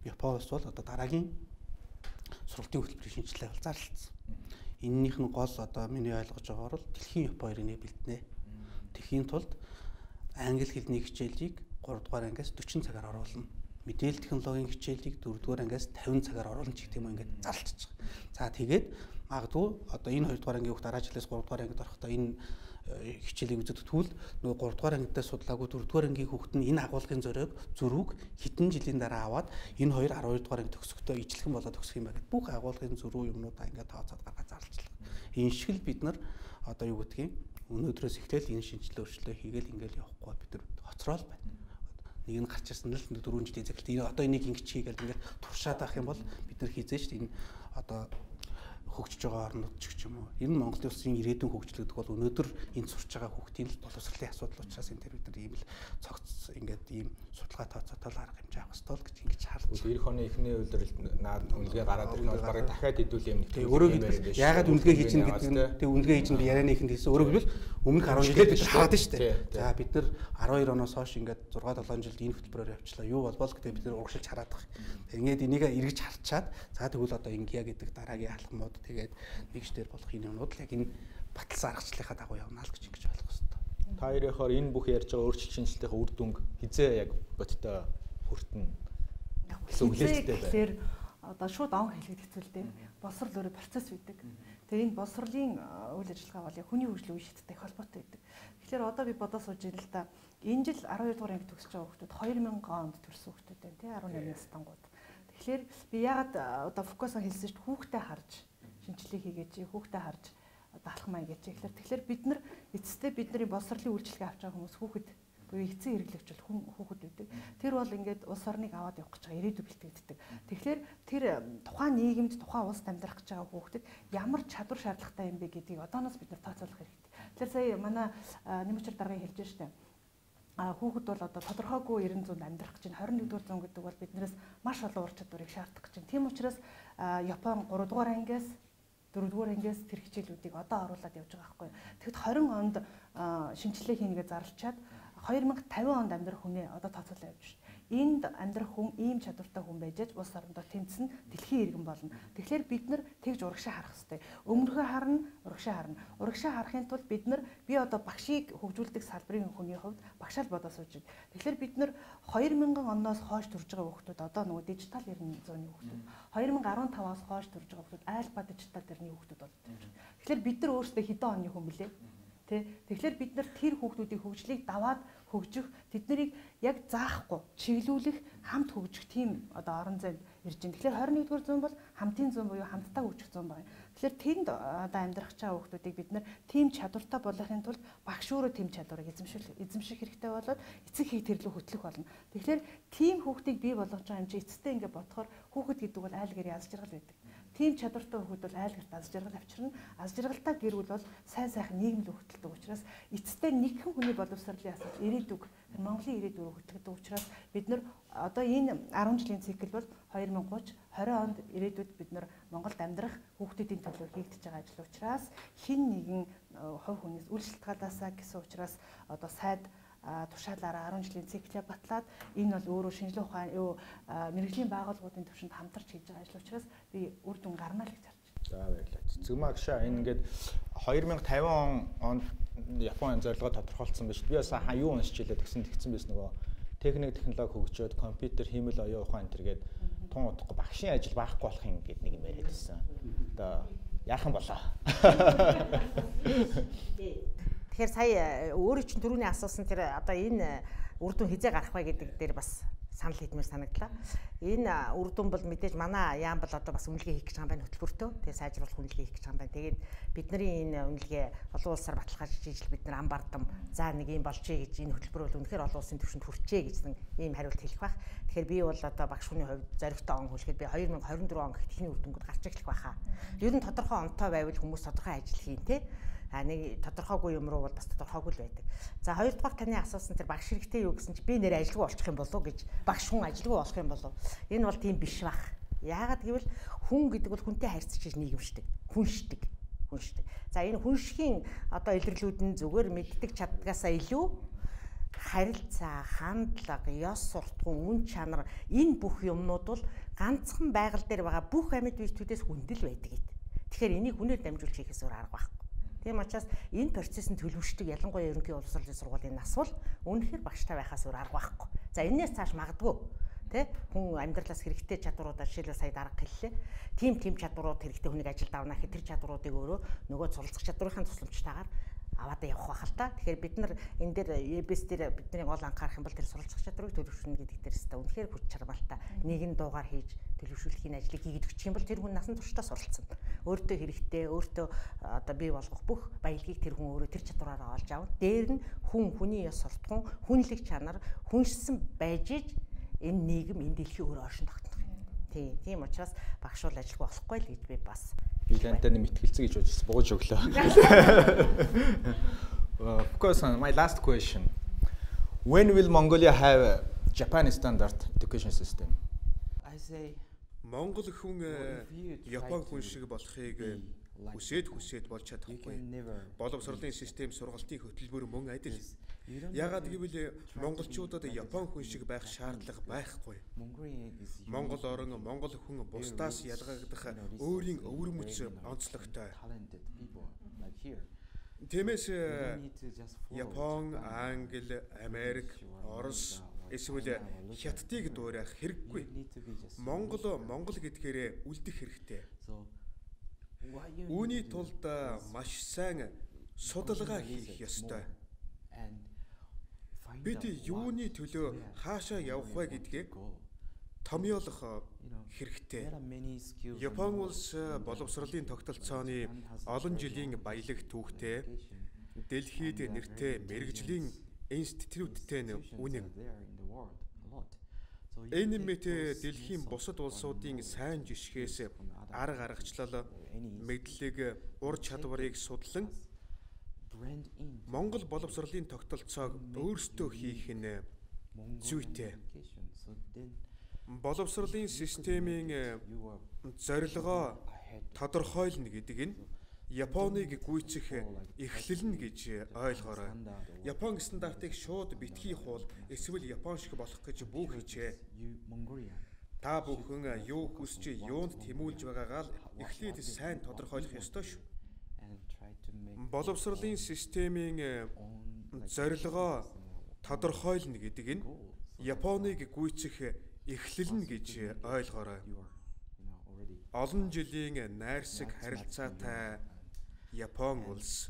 Японоос бол одоо дараагийн сургалтын хөтөлбөрийн шинжилгээ бол зарлалцсан. Эннийх нь гол одоо миний ойлгож байгаагаар бол дэлхийн Япон иргэний бэлтнэ. Тэхийн тулд англи хэлний хичээлийг 3 дугаар ангиас 40 цагаар оруулна. Мэдээлэл технологийн хичээлийг 4 дугаар ангиас 50 цагаар оруулна ч гэх юм ингээд зарлалцж байгаа. За тэгээд магадгүй одоо энэ 2 дугаар ангийн хүүхд дараа жилээс 3 дугаар ангид орохдоо энэ хичээлийг үзэх тэгвэл нөгөө 3 дугаар ангидаа судлаагүй 4 дугаар ангийн хүүхд нь энэ агуулгын зөрүүг хэдэн жилийн дараа аваад энэ 2 12 дугаар анги төгсөхдөө ижлэхэн болоод төгсөх юм байна. Бүх агуулгын зөрүү юмнуудаа ингээд тооцоод гаргаж зарлцлаа. Энэ шиг л бид нар одоо юу гэдгийг өнөөдрөөс эхлээл энэ шинжилгээ өөрчлөлтөө хийгээл ингээд явахгүй бид нар хоцрол байна. Нэг нь гарч ирсэн л 4 жилийн цагт энэ одоо энийг ингэж хийгээл ингээд туршаад авах юм бол бид нар хийзээш энэ одоо хөгжиж байгаа орнууд ч гэх юм уу. Энэ Монголын улсын ирээдүйн хөгжил гэдэг бол өнөөдөр энэ сурч байгаа хүүхдийн боловсролын асуудал учраас энэ төр бид нар ийм л цогц ингээд ийм судалгаа тооцоотол арга хэмжээ авах ёстой л гэж ингэж харж. 90 оны эхний үйлдвэрлэлд наад үнэлгээ гараад ирэх нь бол барыг дахиад хэдүүл юм нэг. Өөрөө яагаад үнэлгээ хийж ин гэдэг нь тэг үнэлгээ хийж ин би ярианы ихэнд хэлсэн. Өөрөө гэвэл өмнөх 10 жилээр бид хараад шүү дээ. За бид нар 12 оноос хойш ингээд 6-7 жилд энэ хөтөлбөрөөр явчлаа. Юу болбол гэдэг бид нар урагшилж хараад байгаа. Ингээд энийг эргэж харчаад за тэгвэл одоо ингэя гэдэг дараагийн алхмууд тэгээд нэгждэр болох энэ юмнууд л яг энэ баталсан аргачлалынхаа дагуу явна л гэж ингэж ойлгох хэрэгтэй. Та хоёрын энэ бүх ярьж байгаа өөрчлөлт шинжилгээний үр дүнг хизээ яг бодтой хүртэн хүлээлттэй байна. Тэгэхээр одоо шууд он хэлгээд хэцүү л дээ. Боловсрол өөрөө процесс үүдэг. Тэгээ энэ боловсролын үйл ажиллагаа бол яг хүний хөгжлийн үе шаттай их холбоотой байдаг. Тэгэхээр одоо би бодож сууж байна л да. Энэ жил 12 дугаар анги төгсөж байгаа хүмүүс 2000 онд төрсэн хүмүүс байна тий 18 настангууд. Тэгэхээр би ягаад одоо фокусон хэлсэн чинь хүүхдээ харж шинжилгээ хийгээч хүүхдээ харж одоо алхмаа гэж. Тэгэхээр бид нар эцэстээ бидний боловсролын үйлчлэгээ авч байгаа хүмүүс хүүхэд буюу эцсийн хэрэглэгч бол хүүхэд үүдэг. Тэр бол ингээд улс орныг аваад явах гэж байгаа ирээдүй бэлтгэгддэг. Тэгэхээр тэр тухайн нийгэмд тухайн улсад амьдрах гэж байгаа хүүхдэд ямар чадвар шаардлагатай юм бэ гэдгийг одооноос бид нар тооцоолох хэрэгтэй. Тэгэхээр сая манай нэмэгчээр дараагийн хэлж штэ. Хүүхэд бол одоо тодорхойгүй 90 зуунд амьдрах гэж 21-р зуун гэдэг бол биднээс маш олон ур чадварыг шаардах гэж. Тийм учраас Япон 3 дугаар ангиас 4 дугаар ангиас тэр хичээлүүдийг одоо оруулаад явж байгаа байхгүй. Тэгэхэд 20 онд шинжилгээ хийнгээ зарлчаад 2050 онд амьдрах хүнээ одоо тооцоолоо явж байна. энд амьдрах хүн ийм чадвартай хүн байж аж улс орондоо тэмцэн дэлхийн иргэн болно. Тэгэхээр бид нар тэгж урагшаа харах хэрэгтэй. Өмнөхөө харна, урагшаа харна. Урагшаа харахын тулд бид нар би одоо багшийг хөгжүүлдэг салбарын хүний хувьд багшаал бодож сууж байна. Тэгэхээр бид нар 2000 оноос хойш төрж байгаа хүүхдүүд одоо нөгөө дижитал 90 зууны хүүхдүүд 2015-аас хойш төрж байгаа хүүхдүүд айлба дижитал дэрний хүүхдүүд болдог. Тэгэхээр бид нар өөрсдөө хэдэн оны хүн блэ? Тэгэхээр бид нар тэр хүүхдүүдийн хөгжлийг даваад хөгжих, тэднийг яг заахгүй чиглүүлэх, хамт хөгжих тийм одоо орон зайд ирж байна. Тэгэхээр 21-р зуун бол хамтын зуун буюу хамтдаа хөгжих зуун байна. Тэгэхээр тэнд одоо амьдрах чаа хүүхдүүдийг бид нар тийм чадвартай болгохын тулд багш өөрөө тийм чадварыг эзэмших хэрэгтэй болоод эцэг хий тэрлүү хөтлөх болно. Тэгэхээр тийм хүүхдийг бий болгож байгаа юм чи эцэстээ ингээд бодохоор хүүхэд гэдэг бол айл гэр аз жаргал байдаг. Тийм чадвартай хүүхэд бол айл гэрт аз жаргал авчирна. Аз жаргалтай гэр бүл бол сайн сайхан нийгэм рүү хөтөлдөг учраас эцэстээ нэгэн хүний боловсролын асуудал ирээдүг Монголын ирээдүг рүү хөтлөгдөг учраас бид нар одоо энэ 10 жилийн цикл бол 2030 20 онд ирээдүйд бид нар Монголд амьдрах хүүхдүүдийн төлөө хийгдэж байгаа ажил учраас хэн нэгэн хувь хүнээс үл шалтгаалаасаа гэсэн учраас одоо сайд тушаалаараа 10 жилийн циклээ батлаад энэ бол өөрөө шинжилгээ ухаан мэрэгжлийн байгууллагуудын төвшөнд хамтарч хийж байгаа ажил учраас би үр дүн гарна л гэж харж байна. За баярлалаа. Цэцэгмаа гişаа энэ ингээд 2050 онд Японы зорилгоо тодорхойлсон байна шүү дээ. Би бас юу уншиж илээ тэгсэн байсан нөгөө техник технологи хөгжөөд компьютер хиймэл оюун ухаан энэ төргээд тун удахгүй багшийн ажил байхгүй болох юм гэдэг нэг юм яриад байсан. Одоо яахан болоо. Тэгэхээр сая өөрөө чинь түрүүний асуусан тэр одоо энэ үр дүн хизээ гарах вэ гэдэг дээр бас санал хэлмээр санагдлаа. Энэ үр дүн бол мэдээж манай яам бол одоо бас үнэлгээ хийх гэж байгаа юм байна хөтөлбөртөө. Тэгээ сайжруулах үнэлгээ хийх гэж байгаа юм байна. Тэгээд бидний энэ үнэлгээ олон улсаар баталгаажиж ижил бид нар ам бардам за нэг юм болчихъя гэж энэ хөтөлбөр бол үнэхээр олон улсын түвшинд хүрчээ гэсэн ийм хариулт хэлэх байх. Тэгэхээр би бол одоо багш хүний хувьд зоригтой он хүлэхэд би 2024 он гэх техникийн үр дүнгууд гарч эхлэх байхаа. Ер нь тодорхой онтой байвал хүмүүс тодорхой ажил хийн тэ. Нэг тодорхойгүй юм руу бол бас тодорхойгүй л байдаг. За хоёрдугаар таны асуусан тэр багш хэрэгтэй юу гэсэн чи би нэр ажилгүй болчих юм болов уу гэж багш хүн ажилгүй болох юм болов. Энэ бол тийм биш бах. Яагаад гэвэл хүн гэдэг бол хүнтэй харьцаж нийгэмшдэг, хүншдэг. За энэ хүншхийн одоо илэрлүүд нь зүгээр мэддэг чадгаасаа илүү харилцаа, хандлага, ёс суртахуун, үн чанар энэ бүх юмнууд бол ганцхан байгаль дээр байгаа бүх амьд биетүүдээс хүндэл байдаг гэдэг. Тэгэхээр энийг хүнээр дамжуулж хийхээс өөр арга байхгүй. Тийм учраас энэ процессын төлөвшдөг ялангуяа ерөнхий боловсролын сургуулийн нас бол үнэхээр багштай байхаас өөр арга байхгүй. За энээс цааш магадгүй тий хүн амьдралаас хэрэгтэй чадваруудаа жишээлбэл сая дарга хэллээ. Тим чадварууд хэрэгтэй хүнийг ажилд авна гэхэд тэр чадваруудыг өөрөө нөгөө суралцах чадварын тусламжтайгаар аваад явах байх л та. Тэгэхээр бид нар энэ дээр EBS дээр бидний гол анхаарах юм бол тэр суралцах чадварыг төлөвшүүлнэ гэдэг дээр өстой үнэхээр хүч чармаалтай нэгэн дуугаар хийж төлөвшүүлэхийн ажлыг хийгээд өгчих юм бол тэр хүн насан туршдаа суралцсан. Өөртөө хэрэгтэй, өөртөө одоо бий болгох бүх баялагийг тэр хүн өөрөө тэр чадвараараа олж авна. Дээр нь хүний ёс суртахуун, хүнлэг чанар, хүншсэн байж иж энэ нийгэм, энэ дэлхий өөрөө оршин тогтнох юм. Тийм учраас багшуул ажилгүй болохгүй л гэж би бас билэнтэй нэм итгэлцэн гэж бодож бууж өглөө. Of course, my last question. When will Mongolia have a Japan standard education system? I say Монгол хүн Япон хүн шиг болохыг хүсээд болж чадахгүй. Боловсролын систем сургалтын хөтөлбөр мөн адил. Яагаад гэвэл монголчуудад Япон хүн шиг байх шаардлага байхгүй. Монгол орон, монгол хүн бусдаас ялгагдах өөрийн өвөр мөц онцлогтой. Тиймээс Япон, Англи, Америк, Орос эсвэл Хятадыг дуурайх хэрэггүй. Монгол гэдгээрээ үлдэх хэрэгтэй. Үүний тулд маш сайн судалгаа хийх ёстой. Бид юуны төлөө хаашаа явах вэ гэдгийг томьёолох хэрэгтэй. Япон улс боловсролын тогтолцооны олон жилийн баялаг түүхтэй, дэлхийд нэртэй мэргэжлийн институттэй үнэн. Энэ мэт дэлхийн бусад улсуудын сайн жишгээс арга аргачлал, мэдлэг, ур чадварыг судлан Монгол боловсролын тогтолцоог өөрсдөө хийх нь зүйтэй. Боловсролын системийн зорилгоо тодорхойлно гэдэг нь Японыг гүйцэх эхлэл нь гэж ойлгоорой. Япон стандартыг шууд битгий хуул эсвэл Япон шиг болох гэж бүх хичээ. Та бүхэн юу хүсч юунд тэмүүлж байгаагаа л эхлээд сайн тодорхойлох ёстой шүү. Боловсролын системийн зорилгоо тодорхойлно гэдэг нь Японыг гүйцэх эхлэл нь гэж ойлгоорой. Олон жилийн найрсаг харилцаатай Япон улс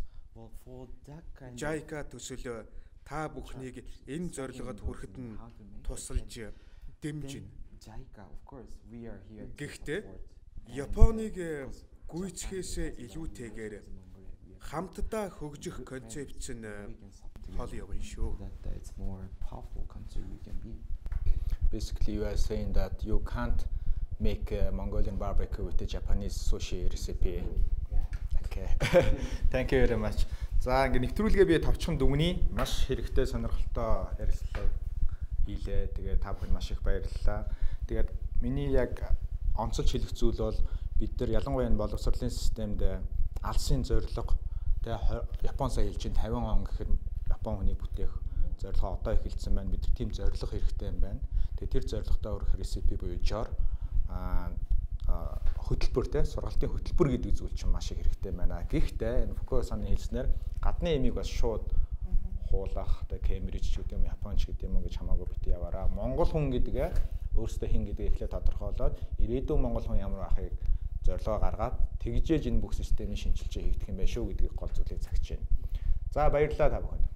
JICA төсөл та бүхнийг энэ зорилгод хүрэхэд нь тусалж дэмжинэ. Гэхдээ Японыг гүйцэхээс илүүтэйгээр хамтдаа хөгжих концепц нь хол явна шүү. Basically, you are saying that you can't make Mongolian barbecue with the Japanese sushi recipe. Okay. Thank you very much. За ингээ нэвтрүүлгээ би товчхон дүгний маш хэрэгтэй сонирхолтой ярилцлага хийлээ. Тэгээ та бүхэнд маш их баярлалаа. Тэгээд миний яг онцолж хэлэх зүйл бол бид нар ялангуяа боловсролын системд алсын зорилго тэгээ Япон сая хэлж 50 он гэхээр Япон хүний бүтээх зорилгоо одоо эхэлсэн байна. Бид нар тийм зорилго хэрэгтэй юм байна. Тэгээ тэр зорилготой өрөх рецепт буюу жор хөтөлбөр те сургалтын хөтөлбөр гэдэг зүйл чинь маш их хэрэгтэй байна. Гэхдээ энэ Фукуяма-сан хэлснээр гадны эмийг бас шууд хуулах те Кембриж ч гэдэг юм Японч гэдэг юм гэж хамаагүй бит яваараа. Монгол хүн гэдгээ өөрөөсөө хин гэдгийг эхлээд тодорхойлоод ирээдүйн монгол хүн ямар байхыг зорилгоо гаргаад тэгжээж энэ бүх системийн шинжилгээ хийгдэх юм байна шүү гэдгийг гол зүйлийг цагж байна. За баярлалаа та бүхэнд.